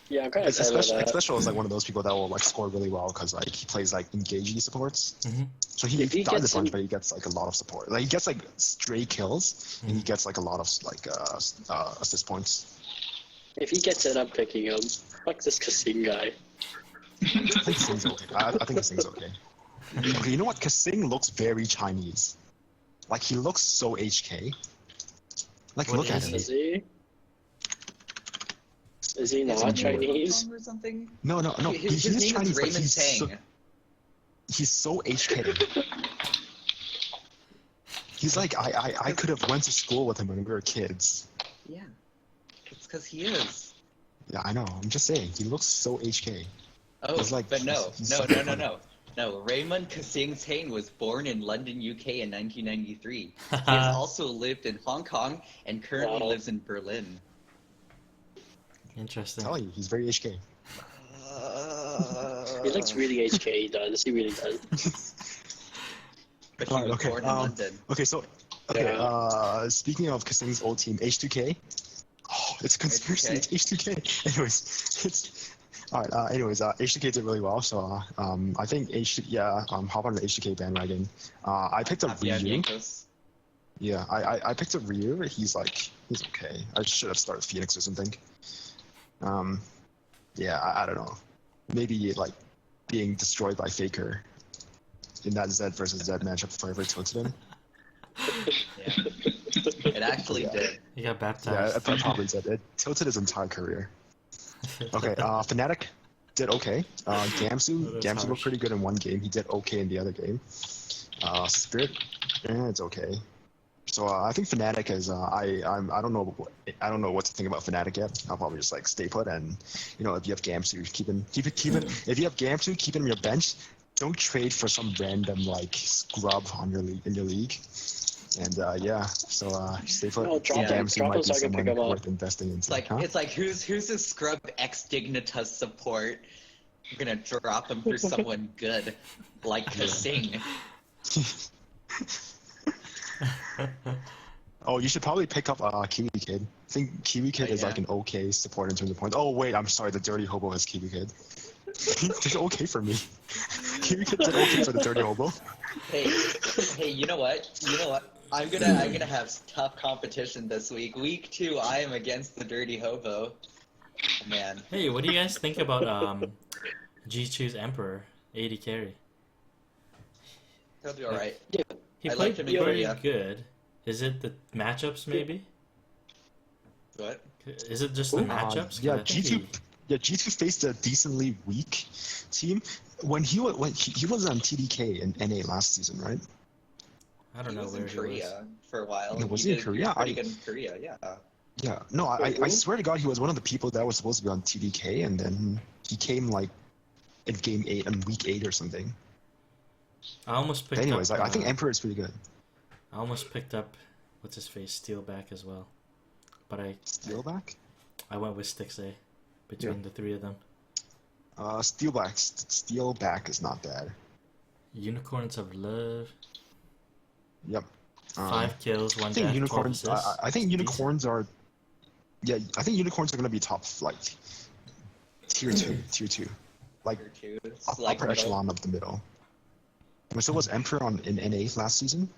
S5: Yeah, I'm kind of excited about that.
S2: Especially is like one of those people that will like score really well because like he plays like engagey supports.
S4: Mhm.
S2: So he
S5: If he
S2: dies
S5: gets
S2: a bunch,
S5: some-
S2: but he gets like a lot of support. Like he gets like stray kills and he gets like a lot of like assist points.
S5: If he gets in, I'm picking him. Fuck this Kasing guy.
S2: I think Kasing's okay. I think Kasing's okay. Okay, you know what? Kasing looks very Chinese. Like he looks so HK. Like
S4: What
S2: look at
S4: is
S2: him.
S5: Is he? Is he
S3: Is
S5: not
S3: he
S5: Chinese?
S3: or something?
S2: No.
S3: His
S2: He is
S3: name
S2: Chinese,
S3: is
S2: but
S3: Raymond
S2: he's so
S3: Tang.
S2: HK. He's like I could have went to school with him when we were kids.
S3: Yeah, it's because he is.
S2: Yeah, I know. I'm just saying. He looks so HK.
S3: Oh,
S2: He's like-
S3: but no.
S2: he's so
S3: No, Raymond Kasing Tang was born in London, UK in 1993. He has also lived in Hong Kong and currently
S5: Wow.
S3: lives in Berlin.
S2: I'm
S4: Interesting.
S2: telling you, he's very HK.
S5: He looks really HK, he does. He really does.
S3: But he
S2: Alright,
S3: was
S2: okay,
S3: born in London.
S2: Okay,
S5: Yeah.
S2: speaking of Kasing's old team, H2K. Oh, it's a conspiracy.
S3: H2K?
S2: It's H2K. Anyways, it's alright. H2K did really well. So I think hop on the H2K bandwagon. I picked up
S3: Yeah,
S2: Ryu.
S3: Yankos.
S2: Yeah, I picked up Ryu. He's okay. I should have started Phoenix or something. Yeah, I don't know. Maybe like being destroyed by Faker in that Z versus Z matchup forever tilted him.
S3: Yeah. It actually
S2: Yeah.
S3: did.
S4: He got
S2: Yeah,
S4: baptized.
S2: I probably did. It tilted his entire career. Okay, Fnatic did okay. Gamsu
S4: That's
S2: looked
S4: harsh.
S2: pretty good in one game. He did okay in the other game. Spirit, it's okay. So I think Fnatic is. I don't know. I don't know what to think about Fnatic yet. I'll probably just like stay put, and if you have Gamsu, keep him. If you have Gamsu, keep him on your bench. Don't trade for some random like scrub on in your league. And so stay put.
S5: No, drop
S3: him-
S2: Gamsu
S5: drop
S2: might
S5: him
S2: be
S5: so I can
S2: someone
S5: pick him up.
S2: worth investing into.
S3: It's like who's a scrub ex Dignitas support? I'm gonna drop him for someone good, like Kasing.
S2: Oh, you should probably pick up Kiwi Kid. I think Kiwi Kid
S3: Oh,
S2: is like
S3: yeah.
S2: an okay support in terms of points. Oh wait, I'm sorry, the Dirty Hobo has Kiwi Kid. He did okay for me. Kiwi Kid did okay for the Dirty Hobo.
S3: Hey, you know what? I'm gonna have tough competition this week. Week 2, I am against the Dirty Hobo. Oh, man.
S4: Hey, what do you guys think about G2's Emperor, 80 carry?
S3: He'll be alright.
S4: He
S3: I
S4: played
S3: liked him in
S4: pretty
S3: Korea.
S4: good. Is it the matchups maybe?
S3: What?
S4: Is it just the matchups? 'Cause
S2: Yeah,
S4: I think
S2: G2 faced a decently weak team when he was on TDK in NA last season, right?
S4: I don't
S3: He
S4: know
S3: was
S4: where
S3: in
S4: he was.
S3: Korea for a while.
S2: No, was he in
S3: did
S2: Korea?
S3: Pretty good in Korea, yeah.
S2: Yeah. No, I swear to God, he was one of the people that was supposed to be on TDK, and then he came like in game 8 and week 8 or something.
S4: I almost
S2: But
S4: picked
S2: anyways,
S4: up.
S2: I think Emperor is pretty good.
S4: I almost picked up what's his face, Steelback as well, but
S2: Steelback?
S4: I went with Stix A between the three of them.
S2: Steelback is not bad.
S4: Unicorns of Love,
S2: Yep.
S4: 5 kills, 1
S2: I think
S4: death, 12
S2: unicorns.
S4: assists.
S2: I think
S4: It's
S2: unicorns are. Yeah, I think unicorns are gonna be top like tier 2, like
S3: Tier 2. It's
S2: upper
S3: like middle.
S2: echelon of the middle. And so was Emperor in NA last season?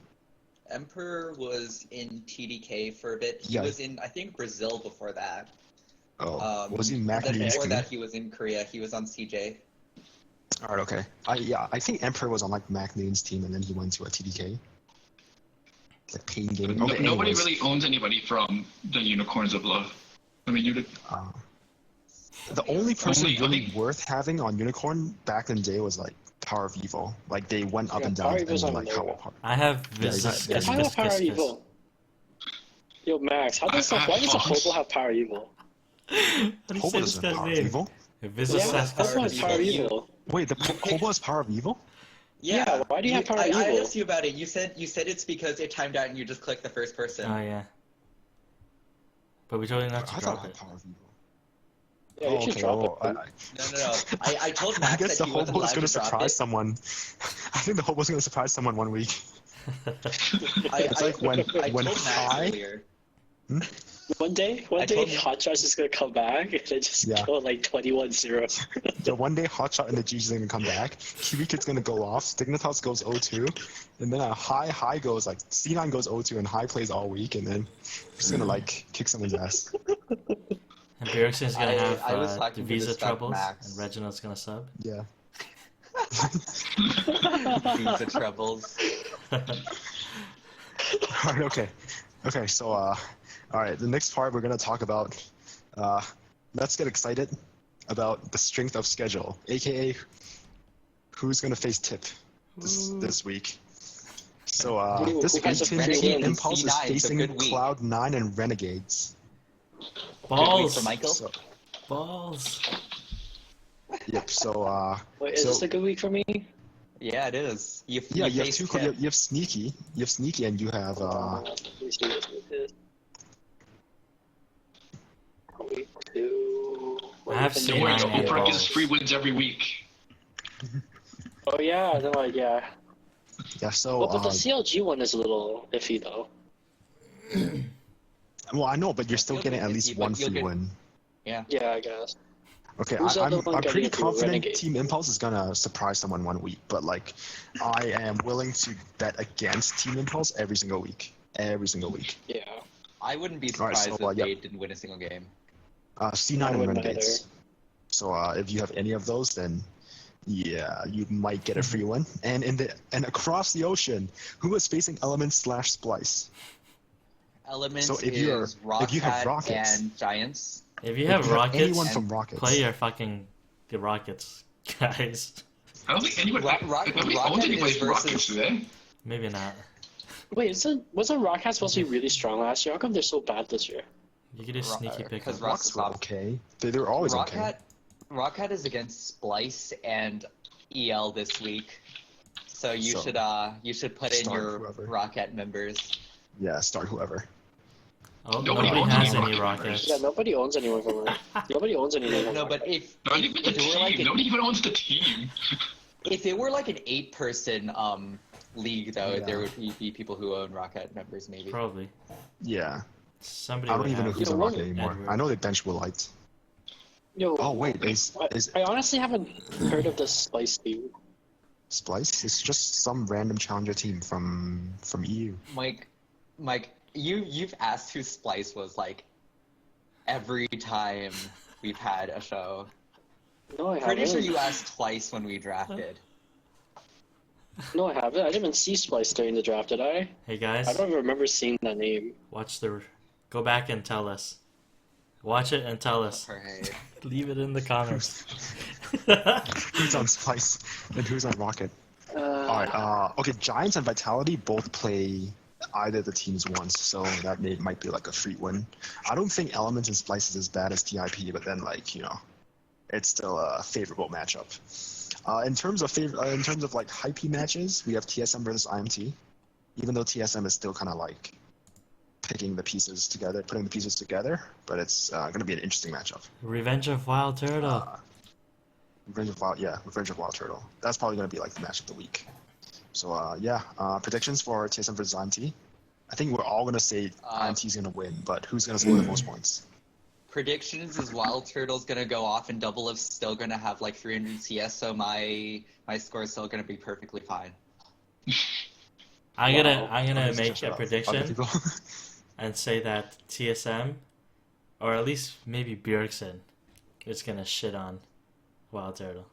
S3: Emperor was in TDK for a bit. He
S2: Yeah.
S3: was in, I think, Brazil before that.
S2: Oh, was he in
S3: Then
S2: Macnees
S3: before
S2: too?
S3: that, he was in Korea. He was on CJ.
S2: All right, okay. I think Emperor was on like Macnees team, and then he went to a TDK. Like Pain Gaming. Okay,
S1: Nobody
S2: anyways,
S1: really owns anybody from the Unicorns of Love. I mean,
S2: the only person
S1: Only- I
S2: really
S1: think-
S2: worth having on Unicorn back in the day was like Power of Evil. Like they went up
S5: Yeah,
S2: and
S5: Power
S2: down,
S5: Evil's
S2: and
S5: on
S2: like
S5: low.
S2: how apart.
S4: I have
S2: Yeah,
S4: Viscous.
S2: yeah,
S5: I have Power Evil. Yo, Max, why does the Hobo have Power Evil?
S4: How do you
S2: Hobo
S4: say this
S2: doesn't have
S4: guy's
S2: Power of
S4: name?
S2: Evil.
S4: Viscous.
S5: Yeah, Hobo has Power
S3: Evil.
S5: Evil.
S2: Wait, the Hobo has Power of Evil?
S5: Yeah, why do you have Power
S3: I
S5: Evil?
S3: asked you about it. You said it's because it timed out and you just clicked the first person.
S4: Oh yeah. But we told you not to
S2: I thought
S4: drop
S2: I had
S4: it.
S2: Power of Evil.
S5: Yeah, you should drop it.
S2: I,
S3: No. I told
S2: I
S3: Max
S2: guess
S3: that
S2: the
S3: he wasn't
S2: Hobo is
S3: allowed
S2: gonna
S3: to drop
S2: surprise
S3: it.
S2: someone. I think the Hobo is gonna surprise someone one week. It's like when
S3: I
S2: when
S3: told Max
S2: High.
S3: earlier.
S5: One day,
S3: told him-
S5: Hotshot's just gonna come back and then just
S2: Yeah.
S5: go like 21-0.
S2: Yeah, one day Hotshot and the G's are gonna come back. Kiwi Kid's gonna go off. Dignitas goes 0-2, and then High goes like C9 goes 0-2, and High plays all week, and then he's gonna like kick someone's ass.
S4: And Bjergsen's gonna have
S3: I was
S4: the
S3: talking to
S4: visa
S3: this guy,
S4: troubles,
S3: Max.
S4: and Reginald's gonna sub.
S2: Yeah.
S3: Visa troubles.
S2: Alright, okay. Okay, so, alright, the next part we're gonna talk about, let's get excited about the strength of schedule, aka who's gonna face Tip this week. So,
S5: Ooh,
S2: this
S5: who
S2: week,
S5: has a
S2: Team
S5: free win?
S2: Impulse is
S3: C9 's a
S2: facing
S3: good week.
S2: Cloud9 and Renegades.
S3: Good week
S4: Balls.
S3: for Michael.
S2: So,
S4: Balls.
S2: yep, so,
S5: Wait, is this a good week for me?
S3: Yeah, it is. You
S2: yeah, you have
S3: faced
S2: two,
S3: Tip.
S2: you have Sneaky, and you have,
S5: Let me see what this is. Week 2.
S4: I have
S5: What
S1: Don't worry,
S4: C9 and
S1: Oprah gets
S4: balls.
S1: free wins every week.
S5: Oh yeah, no, yeah.
S2: yeah, so,
S5: Well, but the CLG one is a little iffy though.
S2: well, I know, but you're still
S3: You'll
S2: getting
S3: get
S2: at
S3: iffy,
S2: least
S3: but
S2: one
S3: you'll
S2: free
S3: get-
S2: win.
S3: Yeah.
S5: Yeah, I guess.
S2: Okay,
S5: Who's the other one
S2: I'm pretty
S5: getting through
S2: confident
S5: Renegade?
S2: Team Impulse is gonna surprise someone one week, but like, I am willing to bet against Team Impulse every single week. Every single week.
S5: Yeah.
S3: I wouldn't be
S2: Alright,
S3: surprised
S2: so,
S3: if they didn't win a single game.
S2: C9
S5: I
S2: and
S5: wouldn't
S2: Renegades. So if you have any of those, then yeah, you might get a free win. And across the ocean, who is facing Elements/Splice?
S3: Elements
S2: So if you have
S3: Rockhat
S2: Rockets-
S3: and Giants.
S4: If you
S2: If
S4: have
S2: you have
S4: rockets,
S2: anyone from Rockets,
S4: play your fucking the rockets, guys.
S1: I don't think anyone nobody owns
S3: Rocket
S1: anybody
S3: is
S1: from Rockets
S3: versus-
S1: today.
S4: Maybe not.
S5: Wait, wasn't Rockhat supposed to be really strong last year? How come they're so bad this year?
S4: You could do sneaky pick
S3: Because
S4: up.
S2: Rockets were okay. They're always okay.
S3: Rockhat is against Splice and EL this week. So you
S2: So,
S3: should put in
S2: start
S3: your
S2: whoever.
S3: Rocket members.
S2: Yeah, start whoever.
S4: Oh,
S1: Nobody
S4: nobody
S1: owns
S4: has
S1: any
S4: any
S1: rocket
S4: rockets.
S5: Yeah, nobody owns anyone from Nobody owns anyone from
S3: No,
S5: Rocket.
S3: but if
S1: Not even the
S3: it were
S1: team.
S3: like
S1: Nobody even owns the team.
S3: if it were like an 8-person league though,
S2: Yeah.
S3: there would be people who own Rocket members maybe.
S4: Probably.
S2: Yeah,
S4: Somebody
S2: I don't
S4: would
S2: even know
S4: have
S2: who's
S5: Yeah,
S2: on
S5: one-
S2: Rocket anymore.
S4: Edward.
S2: I know they bench Willite.
S5: Yo,
S2: Oh wait, is
S5: I honestly haven't heard of this Splice team.
S2: Splice? It's just some random challenger team from EU.
S3: Mike, you've asked who Splice was like every time we've had a show.
S5: No, I
S3: Pretty sure
S5: haven't.
S3: you asked twice when we drafted.
S5: No, I haven't. I didn't even see Splice during the draft, did I?
S4: Hey guys,
S5: I don't even remember seeing that name.
S4: watch the. Go back and tell us. Watch it and tell us.
S3: Alright.
S4: Leave it in the comments.
S2: Who's on Splice and who's on Rocket? Alright, okay, Giants and Vitality both play either of the teams once, so that might be like a free win. I don't think Elements and Splice is as bad as TIP, but then like, you know, it's still a favorable matchup. In terms of like hype matches, we have TSM versus IMT. Even though TSM is still kind of like putting the pieces together, but it's going to be an interesting matchup.
S4: Revenge of Wild Turtle.
S2: Revenge of Wild Turtle. That's probably going to be like the match of the week. So predictions for TSM versus IMT. I think we're all going to say IMT's going to win, but who's going to score the most points?
S3: Predictions is Wild Turtle's gonna go off and Double is still gonna have like 300 CS, so my score is still gonna be perfectly fine.
S4: I'm gonna
S2: Okay,
S4: make
S2: shut
S4: a
S2: up. Other
S4: prediction
S2: people?
S4: and say that TSM, or at least maybe Bjergsen, is gonna shit on Wild Turtle.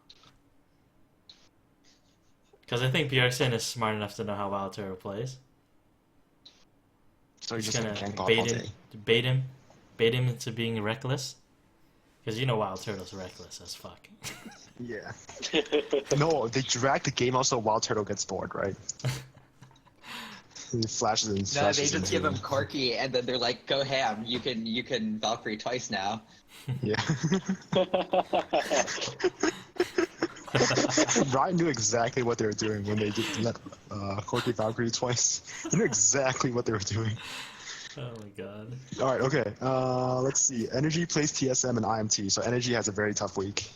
S4: Because I think Bjergsen is smart enough to know how Wild Turtle plays.
S2: So you're
S4: He's
S2: just
S4: gonna
S2: going to all
S4: bait
S2: day.
S4: him into being reckless. Because you know Wild Turtle's reckless as fuck.
S2: Yeah. No, they drag the game out so Wild Turtle gets bored, right? He flashes and
S3: No,
S2: flashes
S3: they just give
S2: into
S3: him Corky, and then they're like, "Go ham! You can Valkyrie twice now."
S2: Yeah. Ryan knew exactly what they were doing when they did let Corky Valkyrie twice. He knew exactly what they were doing.
S4: Oh my god.
S2: All right, okay. Let's see. Energy plays TSM and IMT, so Energy has a very tough week.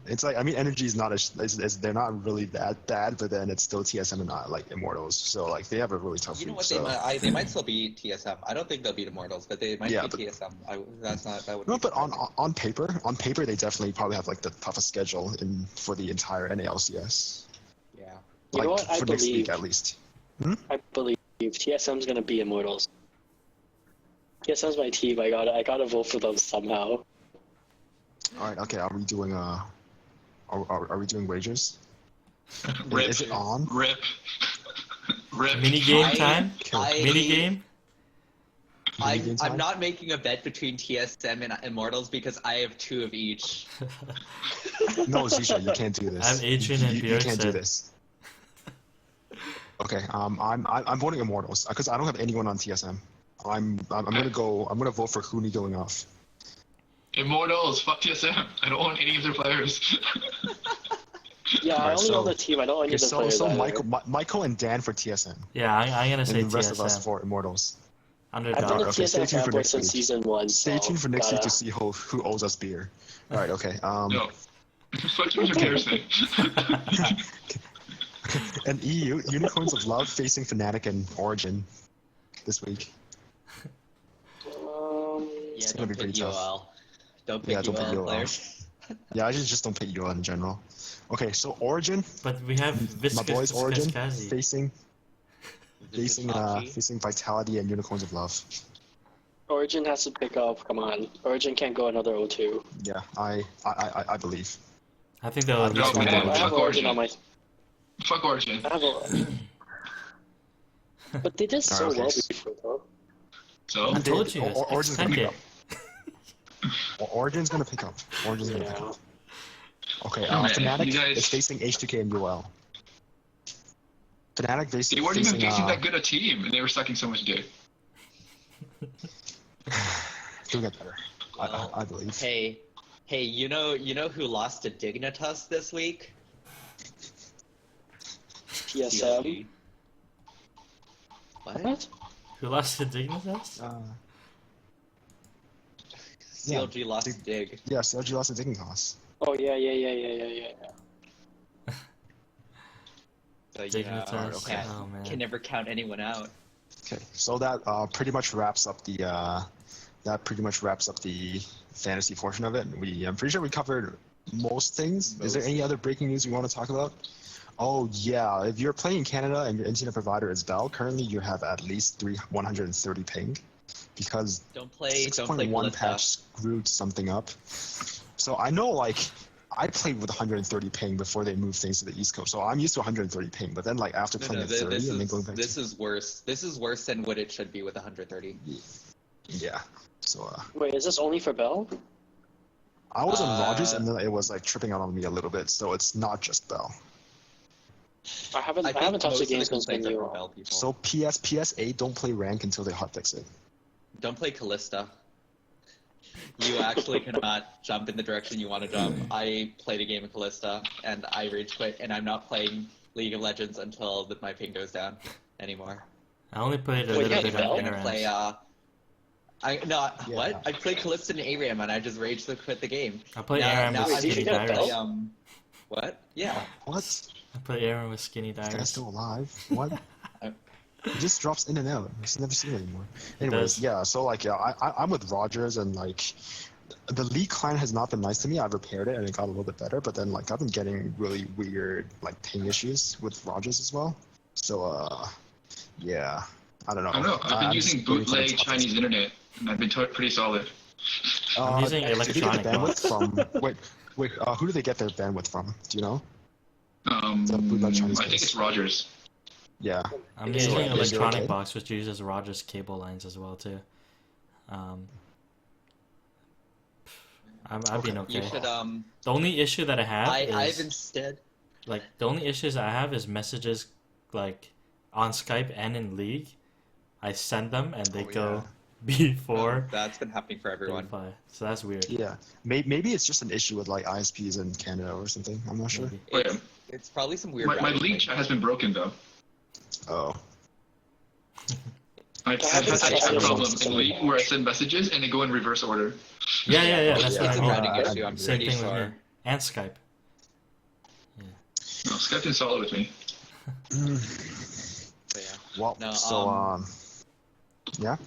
S2: It's like, I mean, Energy is not they're not really that bad, but then it's still TSM and like Immortals, so like they have a really tough
S3: You know
S2: week.
S3: what?
S2: So.
S3: They might still beat TSM. I don't think they'll beat Immortals, but they might
S2: Yeah,
S3: beat
S2: but-
S3: TSM. That would.
S2: No,
S3: be
S2: but
S3: surprising.
S2: on paper they definitely probably have like the toughest schedule for the entire NALCS.
S3: Yeah.
S5: You
S2: Like
S5: know what? I
S2: for next
S5: believe.
S2: week at least.
S5: I believe TSM's gonna be Immortals. TSM's my team. I gotta vote for them somehow.
S2: All right, okay. Are we doing are we doing wagers?
S1: Rip.
S2: Is it on?
S1: Rip. Rip.
S4: Mini game time.
S3: I-
S4: Mini game.
S2: Mini-game
S3: I'm
S2: time?
S3: not making a bet between TSM and Immortals because I have 2 of each.
S2: No, Zisha, you can't do this.
S4: I'm Adrian and
S2: You can't do
S4: Bjergsen.
S2: this. Okay, I'm voting Immortals because I don't have anyone on TSM. I'm gonna vote for Huni going off.
S1: Immortals, fuck TSM. I don't want any of their players.
S5: Yeah, I
S2: Alright,
S5: only
S2: so-
S5: know the team. I don't know any
S2: Okay,
S5: of the
S2: so
S5: players.
S2: so
S5: either.
S2: Michael and Dan for TSM,
S4: Yeah, I'm gonna
S2: and
S4: say
S2: the rest of us
S4: TSM.
S2: for Immortals.
S5: I've been
S4: Underdog.
S5: a
S2: Okay, stay
S5: TSM
S2: tuned for
S5: fanboy
S2: next
S5: since
S2: week.
S5: season 1.
S2: Stay tuned for next week
S5: gotta-
S2: to see who owes us beer. All right, okay.
S1: No. Fuck you, comparison.
S2: And EU Unicorns of Love facing Fnatic and Origin this week.
S3: Yeah,
S2: gonna
S3: don't
S2: be pretty
S3: pick
S2: tough.
S3: UOL. Don't
S2: Yeah,
S3: pick
S2: don't pick
S3: UOL
S2: UOL.
S3: players.
S2: Yeah, I just don't pick UL in general. Okay, so Origin,
S4: But we have
S2: my boys Origin
S4: Viscous
S2: facing
S3: Viscosky.
S2: facing Vitality and Unicorns of Love.
S5: Origin has to pick up. Come on, Origin can't go another 0-2.
S2: Yeah, I believe.
S4: I think they'll at
S2: No,
S4: least win
S1: man,
S5: I
S4: one.
S5: have
S1: fuck
S5: Origin
S1: Origin.
S5: on my.
S1: Fuck Origin.
S5: I have a. But they did so
S2: Alright, okay.
S5: well before, though.
S1: So,
S4: I told you.
S2: Origin's gonna pick
S4: X10K.
S2: up. Origin's gonna pick up. Origin's gonna pick
S5: Yeah.
S2: up. Okay,
S1: Oh, man,
S2: Fnatic
S1: you guys-
S2: is facing H2K and UL. Fnatic
S1: they weren't even
S2: facing
S1: facing that good a team, and they were sucking so much dick.
S2: doing it better. I believe.
S3: Hey, you know who lost to Dignitas this week?
S5: TSM.
S3: CLG.
S5: What?
S4: Who lost to Dignitas?
S3: CLG lost to Dig.
S2: Yeah, CLG lost to Dignitas.
S5: Oh yeah.
S3: So
S4: Dignitas.
S2: okay.
S4: Oh man.
S3: can never count anyone out.
S2: Okay, so that pretty much wraps up the fantasy portion of it. I'm pretty sure we covered most things. Is there any other breaking news you want to talk about? Oh yeah, if you're playing in Canada and your internet provider is Bell, currently you have at least 130 ping, because
S3: Don't play
S2: 6.1
S3: Kalista.
S2: patch screwed something up. So I know, like, I played with 130 ping before they moved things to the East Coast, so I'm used to 130 ping. But then, like, after
S3: No,
S2: playing
S3: no,
S2: at 30
S3: this
S2: and then going
S3: is
S2: back
S3: this is worse. This is worse than what it should be with 130.
S2: yeah. So
S5: Wait, is this only for Bell?
S2: I was on Rogers,
S3: Uh,
S2: and then it was like tripping out on me a little bit. So it's not just Bell.
S5: I haven't
S3: think
S5: touched
S3: most
S5: the
S3: of
S5: game since
S3: complaints
S5: the
S3: are
S5: new.
S3: from Bell people.
S2: So PS8 don't play rank until they hotfix it.
S3: Don't play Kalista. You actually cannot jump in the direction you want to jump. I played a game of Kalista, and I rage quit, and I'm not playing League of Legends until my ping goes down anymore.
S4: I only played a
S5: Wait,
S4: little
S5: yeah,
S4: bit
S5: Bell?
S4: of
S3: I'm gonna play,
S4: ARAMs.
S2: Yeah.
S3: what? I played Kalista and ARAM, and I just rage quit the game.
S4: I played
S3: now,
S4: ARAM
S3: now
S4: with
S3: I'm
S5: did you
S4: Skinny
S3: gonna
S5: get
S3: play,
S4: Dires.
S3: what? Yeah.
S2: What?
S4: I played ARAM with Skinny
S2: This guy's
S4: Dires.
S2: still alive? What? He just drops in and out. I've never seen it anymore. Anyways,
S4: does.
S2: yeah. So like, yeah, I'm with Rogers, and like, the League client has not been nice to me. I've repaired it, and it got a little bit better. But then, like, I've been getting really weird like ping issues with Rogers as well. So yeah, I don't know.
S1: I don't know. I've been
S2: I'm
S1: using
S2: just waiting for
S1: bootleg
S2: the top.
S1: Chinese internet, and I've been pretty solid.
S4: I'm using
S2: Did they get the
S4: electronic
S2: bandwidth
S4: box.
S2: from? Wait. Who do they get their bandwidth from? Do you know? The
S1: I
S2: bootleg Chinese
S1: think
S2: base.
S1: it's Rogers.
S2: Yeah.
S4: I'm
S5: Is
S4: using
S5: it
S4: electronic
S2: okay?
S4: box, which uses Rogers cable lines as well too. I've been okay.
S3: You should
S4: The only issue that I have
S3: I've
S4: is
S3: instead
S4: like the only issues I have is messages like on Skype and in League. I send them and they
S2: Oh,
S4: go before
S3: that's been happening for everyone.
S4: 35. So that's weird.
S2: Yeah. Maybe it's just an issue with like ISPs in Canada or something. I'm not sure.
S4: Maybe.
S1: Wait,
S3: It's probably some weird.
S1: my
S3: routing
S1: League
S3: thing.
S1: chat has been broken though.
S2: Oh.
S1: I've
S5: I
S1: had
S5: haven't
S1: that
S5: tried
S1: problem
S5: it.
S1: in League where I send messages and they go in reverse order.
S4: Yeah. That's
S3: It's
S4: what
S3: a
S4: I mean.
S3: routing issue. I'm
S4: Same
S3: pretty
S4: thing with
S3: sure.
S4: me. And Skype.
S1: No, Skype is solid with me.
S3: So, yeah.
S2: Well,
S3: No,
S2: so yeah.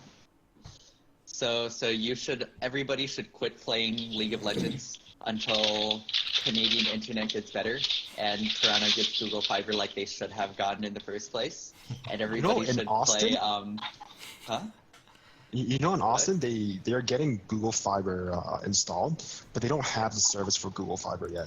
S3: So everybody should quit playing League of Legends until Canadian internet gets better and Toronto gets Google Fiber like they should have gotten in the first place. And everybody
S2: in
S3: should
S2: Austin?
S3: play
S2: You know, in Austin, they are getting Google Fiber installed, but they don't have the service for Google Fiber yet.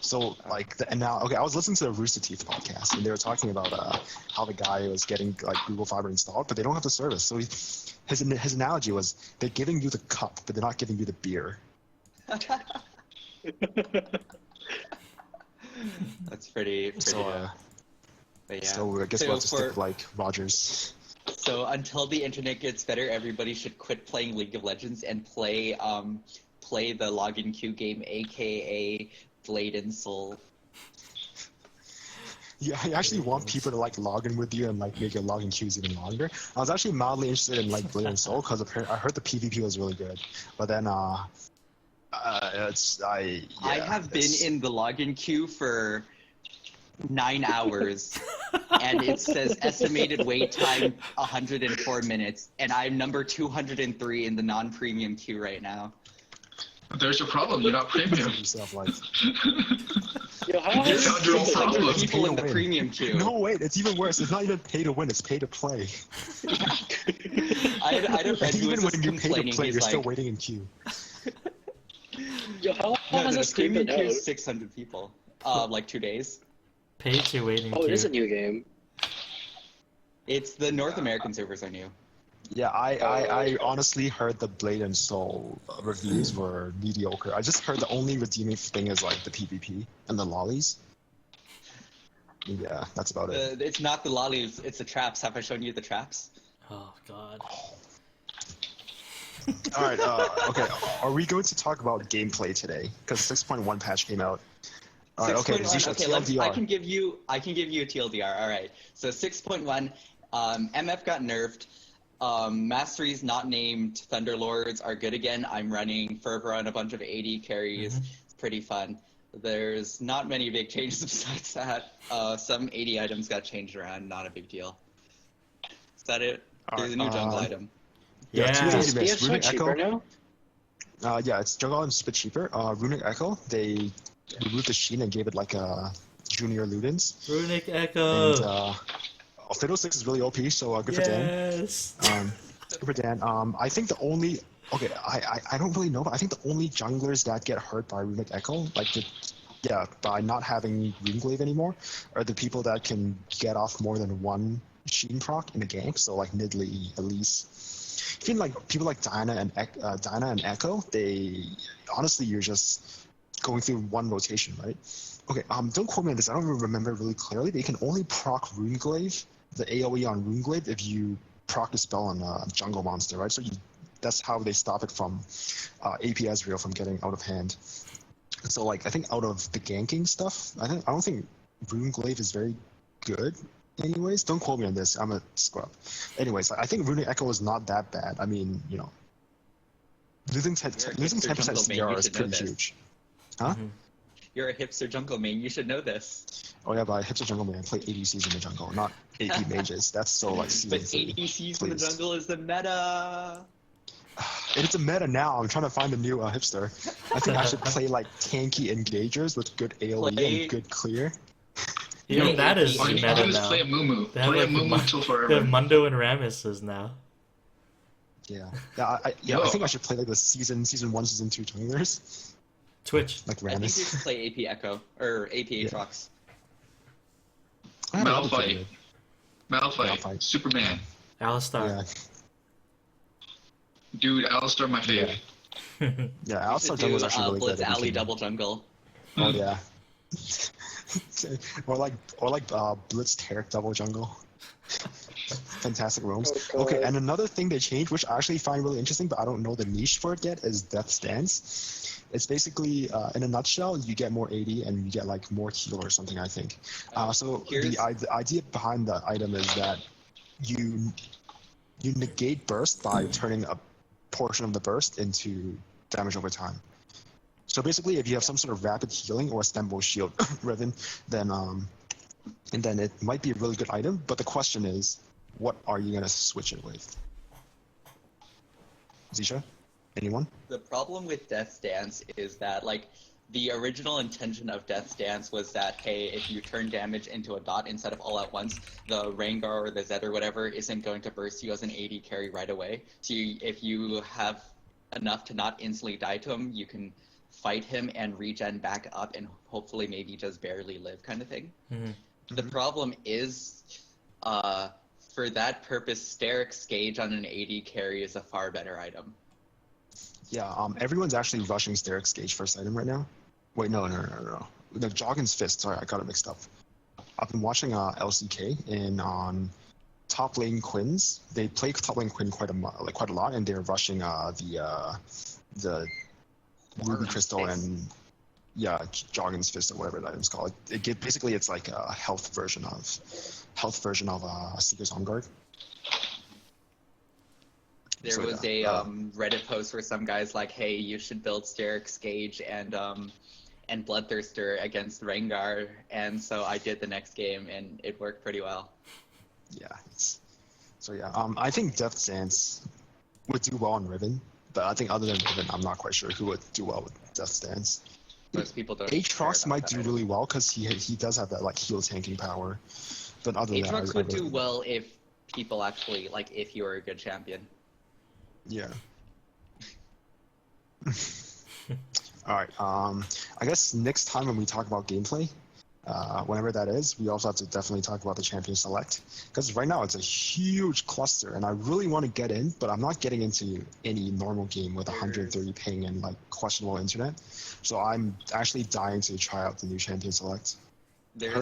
S2: So like, and now, okay, I was listening to the Rooster Teeth podcast, and they were talking about how the guy was getting like Google Fiber installed, but they don't have the service. So his analogy was they're giving you the cup, but they're not giving you the beer.
S3: That's pretty
S2: So,
S3: but yeah.
S2: so I guess we'll have to stick with like Rogers.
S3: So until the internet gets better, everybody should quit playing League of Legends and play the login queue game, aka Blade and Soul.
S2: Yeah, I actually want people to like log in with you and like make your login queues even longer. I was actually mildly interested in like Blade and Soul because I heard the PvP was really good, but then I
S3: have been in the login queue for 9 hours, and it says estimated wait time 104 minutes, and I'm number 203 in the non-premium queue right now.
S1: There's your problem. You're not premium.
S2: yourself like
S5: Yo, how
S1: You
S5: is
S1: found your own
S3: There's
S1: problem.
S3: 600 people in the
S2: Pay to win.
S3: premium queue.
S2: no wait, it's even worse. It's not even pay to win; it's pay to play.
S3: I had a friend who was
S2: Even
S3: just
S2: when you pay to
S3: complaining.
S2: play,
S3: He's
S2: you're
S3: like,
S2: still waiting in queue.
S5: Yo, how
S3: no,
S5: has
S3: the
S5: this game
S3: premium
S5: been
S3: queue
S5: out?
S3: is 600 people. Like 2 days.
S4: Pay to waiting
S5: Oh, it is a
S4: queue.
S5: new game.
S3: It's the North American servers are new.
S2: Yeah, I honestly heard the Blade and Soul reviews were mediocre. I just heard the only redeeming thing is like the PvP and the lollies. Yeah, that's about it.
S3: It's not the lollies, it's the traps. Have I shown you the traps?
S4: Oh god.
S2: All right, okay. Are we going to talk about gameplay today? Because 6.1 patch came out. All right, okay,
S3: 6.1,
S2: Zisha,
S3: okay,
S2: TLDR.
S3: I can give you a TLDR. All right. So 6.1, MF got nerfed. Masteries not named Thunderlords are good again. I'm running Fervor on a bunch of AD carries. It's pretty fun. There's not many big changes besides that. Some AD items got changed around. Not a big deal. Is that it? There's a new jungle item.
S2: Yeah, two
S4: Yeah.
S2: things
S5: Is
S2: you missed.
S5: BF
S2: Runic
S5: cheaper
S2: Echo.
S5: now?
S2: Yeah, it's jungle items a bit cheaper. Runic Echo, they removed the sheen and gave it like a junior Ludens.
S4: Runic Echo.
S2: And Fiddle 6 is really OP, so good for Dan.
S4: Yes.
S2: Good for Dan. I think the only I don't really know, but I think the only junglers that get hurt by Runic Echo, by not having Runeglaive anymore, are the people that can get off more than one Sheen proc in a gank. So like Nidalee, Elise. I feel like people like Diana and Echo, they honestly you're just going through one rotation, right? Okay, don't quote me on this. I don't remember really clearly, but you can only proc Runeglaive, the AoE on Runeglaive, if you proc the spell on a jungle monster, right? So that's how they stop it from AP Ezreal from getting out of hand. So like I think out of the ganking stuff, I don't think Runeglaive is very good. Anyways, don't quote me on this. I'm a scrub. Anyways, I think Runic Echo is not that bad. I mean, you know, losing 10% CR is pretty huge. Huh?
S3: You're a hipster jungle main. You should know this.
S2: Oh yeah, but hipster jungle man, I play ADCs in the jungle, not AP mages. That's so like
S3: But
S2: season 3.
S3: ADCs in the
S2: Please.
S3: jungle is the meta.
S2: It's a meta now. I'm trying to find a new hipster. I think I should play like tanky engagers with good AoE
S3: Play-
S2: and good clear.
S4: Even that is
S1: All you need to
S4: meta
S1: do is
S4: now.
S1: play a Mumu.
S4: They have
S1: Play a
S4: like
S1: Mumu till
S4: They
S1: forever.
S4: have Mundo and Ramesses now.
S2: Yeah, I
S1: Yo.
S2: think I should play like the season 1, season 2 junglers,
S4: Twitch.
S2: like
S3: I think you
S2: Rammus.
S3: should play AP Echo or AP Aatrox.
S1: Malphite. Malphite.
S2: Malphite.
S1: Superman.
S4: Alistar.
S2: Yeah,
S1: Dude, Alistar, my fave.
S2: yeah.
S3: You
S2: Alistar
S3: should
S2: jungle is
S3: do
S2: actually really
S3: Blitz
S2: good. if you
S3: Alley
S2: can-
S3: double jungle.
S2: Oh yeah. or like Blitz Taric double jungle. Fantastic roams.
S5: Oh,
S2: Okay,
S5: God.
S2: and another thing they changed, which I actually find really interesting, but I don't know the niche for it yet, is Death's Dance. It's basically, in a nutshell, you get more AD and you get like more heal or something, I think. So
S3: Here's-
S2: the idea behind the item is that you negate burst by turning a portion of the burst into damage over time. So basically, if you have some sort of rapid healing or a stembo shield Riven, then it might be a really good item. But the question is, what are you gonna switch it with? Zisha? Anyone?
S3: The problem with Death's Dance is that, like, the original intention of Death's Dance was that, hey, if you turn damage into a dot instead of all at once, the Rengar or the Zed or whatever isn't going to burst you as an AD carry right away. So if you have enough to not instantly die to him, you can fight him and regen back up and hopefully maybe just barely live kind of thing.
S4: Mm-hmm.
S3: The problem is, for that purpose, Steric's Gauge on an AD carry is a far better item.
S2: Yeah, everyone's actually rushing Steric's Gauge first item right now. Wait, no. The Joggin's Fist, sorry, I got it mixed up. I've been watching LCK and on top lane Quins. They play top lane Quinn quite a lot, and they're rushing the Ruby Crystal and Joggin's Fist or whatever that item's called. Basically it's like a health version of Seeker's On Guard.
S3: There
S2: So,
S3: was a Reddit post where some guy's like, "Hey, you should build Steric's Gauge and Bloodthirster against Rengar," and so I did the next game, and it worked pretty well.
S2: Yeah. I think Death's Dance would do well on Riven, but I think other than Riven, I'm not quite sure who would do well with Death's Dance.
S3: Most people don't.
S2: Aatrox might do really well because he does have that like heal tanking power, but other than that,
S3: Aatrox would do well if people actually if you were a good champion.
S2: Yeah. All right. I guess next time when we talk about gameplay, whenever that is, we also have to definitely talk about the champion select, because right now it's a huge cluster, and I really want to get in, but I'm not getting into any normal game with 130 ping and like questionable internet. So I'm actually dying to try out the new champion select.
S3: There's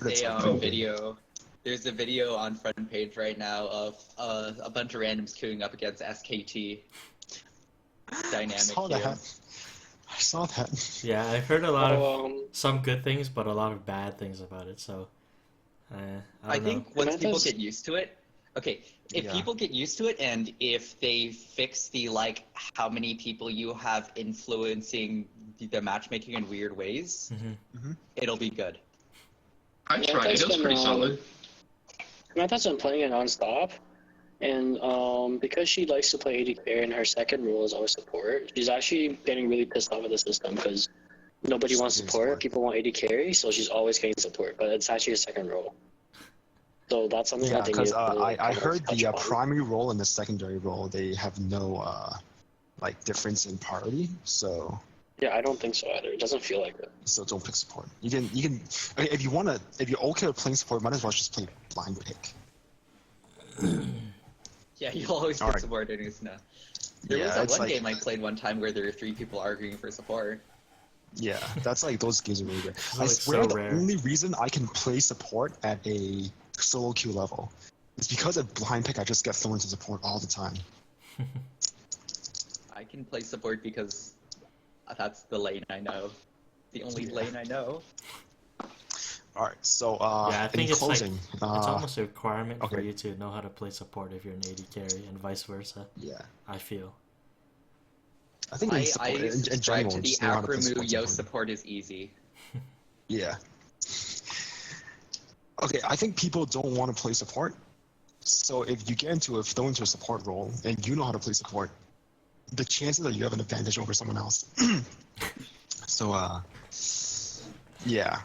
S3: There's a video on front page right now of a bunch of randoms queuing up against SKT. Dynamic
S2: I saw that.
S4: Yeah, I've heard a lot of some good things, but a lot of bad things about it. So,
S3: I think once people get used to it, if people get used to it, and if they fix the how many people you have influencing the matchmaking in weird ways, it'll be good.
S1: I tried it. It was pretty solid.
S5: Samantha's been playing it non-stop, and because she likes to play AD carry and her second role is always support, she's actually getting really pissed off with the system because nobody wants support, people want AD carry, so she's always getting support, but it's actually a second role. So that's something that they need to really
S2: I heard the primary role and the secondary role, they have no difference in priority, so...
S5: Yeah, I don't think so either. It doesn't feel like it.
S2: So don't pick support. You can if you're okay with playing support, might as well just play blind pick.
S3: Yeah, you'll always pick support in Usna. There was that one game I played one time where there were 3 people arguing for support.
S2: Yeah, that's those games are really good. I
S4: so
S2: swear the
S4: rare.
S2: only reason I can play support at a solo queue level is because at blind pick I just get thrown into support all the time.
S3: I can play support because that's the lane I know. The only lane I know.
S2: Alright, so
S4: I think
S2: in
S4: it's
S2: closing,
S4: it's almost a requirement for you to know how to play support if you're an AD carry, and vice versa.
S2: Yeah,
S4: I feel.
S2: I think
S3: I
S2: in
S3: subscribe
S2: general,
S3: to the
S2: just know how to play
S3: Akramu Yo
S2: support.
S3: support is easy.
S2: Yeah. Okay, I think people don't want to play support. So if you get into throw into a support role and you know how to play support, the chances that you have an advantage over someone else. So yeah,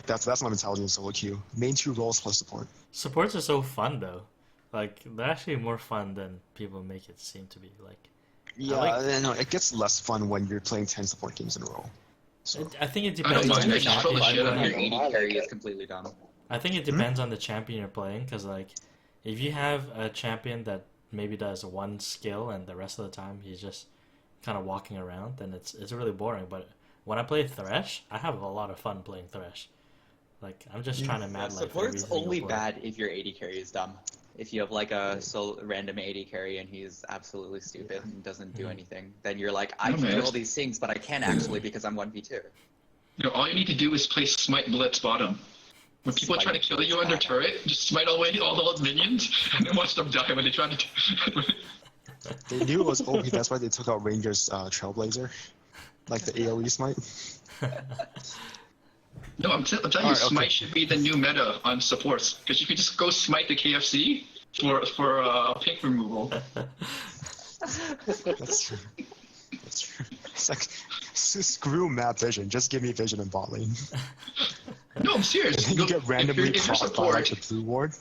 S2: that's my mentality in solo queue. Main 2 roles plus support.
S4: Supports are so fun though. They're actually more fun than people make it seem to be.
S2: Yeah, no, it gets less fun when you're playing 10 support games in a row. So
S4: I think it
S1: I don't
S4: depends on
S1: mind.
S4: the
S1: I just throw the
S4: champion.
S1: shit out of
S3: Your
S1: you.
S3: AD carry is completely dumb.
S4: I think it depends on the champion you're playing, because if you have a champion that maybe does one skill and the rest of the time he's just kind of walking around, then it's really boring. But when I play Thresh, I have a lot of fun playing Thresh. I'm just trying to mad life.
S3: Support's only bad if your AD carry is dumb. If you have a random AD carry and he's absolutely stupid and doesn't do anything, then you're I can do all these things, but I can't actually because I'm 1v2.
S1: All you need to do is play Smite Blitz bottom. When people try to kill you under turret, just smite away all those minions and then watch them die when they try to.
S2: they knew it was OP. That's why they took out Ranger's Trailblazer, the AOE smite.
S1: No, I'm telling you, Smite should be the new meta on supports, because you could just go smite the KFC for pink removal.
S2: That's true. That's true. It's like, screw map vision. Just give me vision and bot lane.
S1: No, I'm serious.
S2: And then you get randomly
S1: if you're
S2: procced by like,
S1: support,
S2: the blue ward.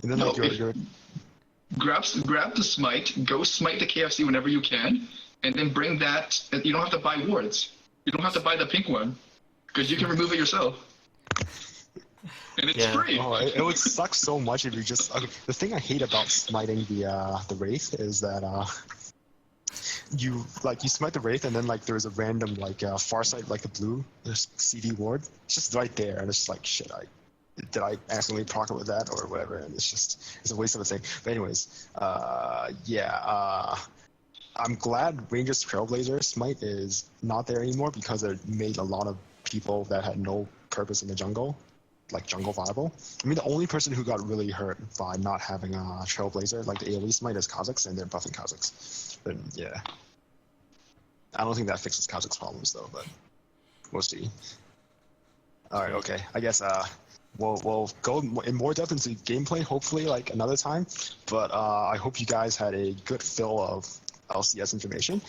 S2: And then
S1: No,
S2: like
S1: if-
S2: you're
S1: grab the smite, go smite the KFC whenever you can, and then bring that. You don't have to buy wards. You don't have to buy the pink one, because you can remove it yourself. And it's
S4: Yeah.
S1: free.
S2: Oh, it would suck so much if you just. Okay, the thing I hate about smiting the wraith is that you smite the wraith and then like there's a random like far side like the blue there's CD ward. It's just right there and it's just like shit. Did I accidentally proc it with that or whatever? And it's a waste of a thing. But anyways, I'm glad Rangers Trailblazer smite is not there anymore because it made a lot of people that had no purpose in the jungle. Like jungle viable. I mean, the only person who got really hurt by not having a Trailblazer, like the AoE smite, is Kha'Zix, and they're buffing Kha'Zix. But yeah, I don't think that fixes Kha'Zix problems though. But we'll see. All right, okay. I guess we'll go in more depth into gameplay hopefully like another time. But I hope you guys had a good fill of LCS information.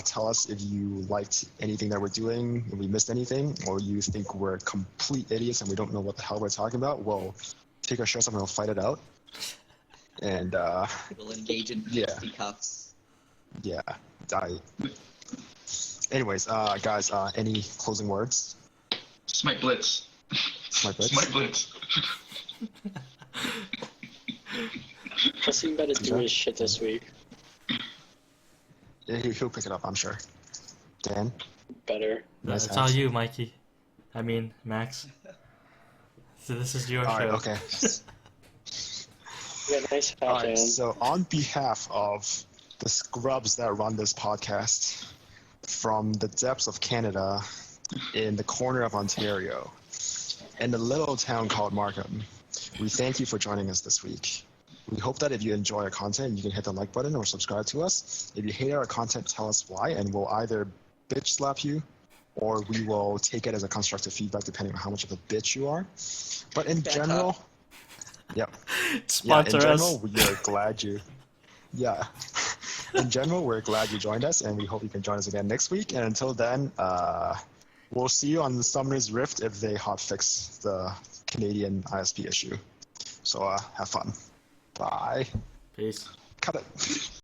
S2: Tell us if you liked anything that we're doing, if we missed anything, or you think we're complete idiots and we don't know what the hell we're talking about. We'll take our shirts off and we'll fight it out. And
S3: We'll engage in
S2: Yeah.
S3: fisticuffs.
S2: yeah, anyways, guys, any closing words?
S1: Smite Blitz.
S2: Smite Blitz?
S1: Smite Blitz.
S5: Justin better do
S2: Okay.
S5: his shit this week.
S2: Yeah, he'll pick it up, I'm sure. Dan?
S5: Better.
S2: Nice
S4: It's all
S2: hats.
S4: you, Mikey. I mean, Max. So this is your
S2: All
S4: show.
S2: right, okay.
S5: Yeah, nice
S2: All
S5: hat,
S2: right,
S5: man.
S2: so on behalf of the scrubs that run this podcast from the depths of Canada in the corner of Ontario in the little town called Markham, we thank you for joining us this week. We hope that if you enjoy our content, you can hit the like button or subscribe to us. If you hate our content, tell us why, and we'll either bitch slap you or we will take it as a constructive feedback depending on how much of a bitch you are. But in
S3: Shut
S2: general,
S3: up.
S2: yep.
S4: Sponsor
S2: in
S4: us.
S2: general, we are glad you. Yeah. In general, we're glad you joined us, and we hope you can join us again next week. And until then, we'll see you on the Summoner's Rift if they hotfix the Canadian ISP issue. So have fun. Bye.
S4: Peace.
S2: Cut it.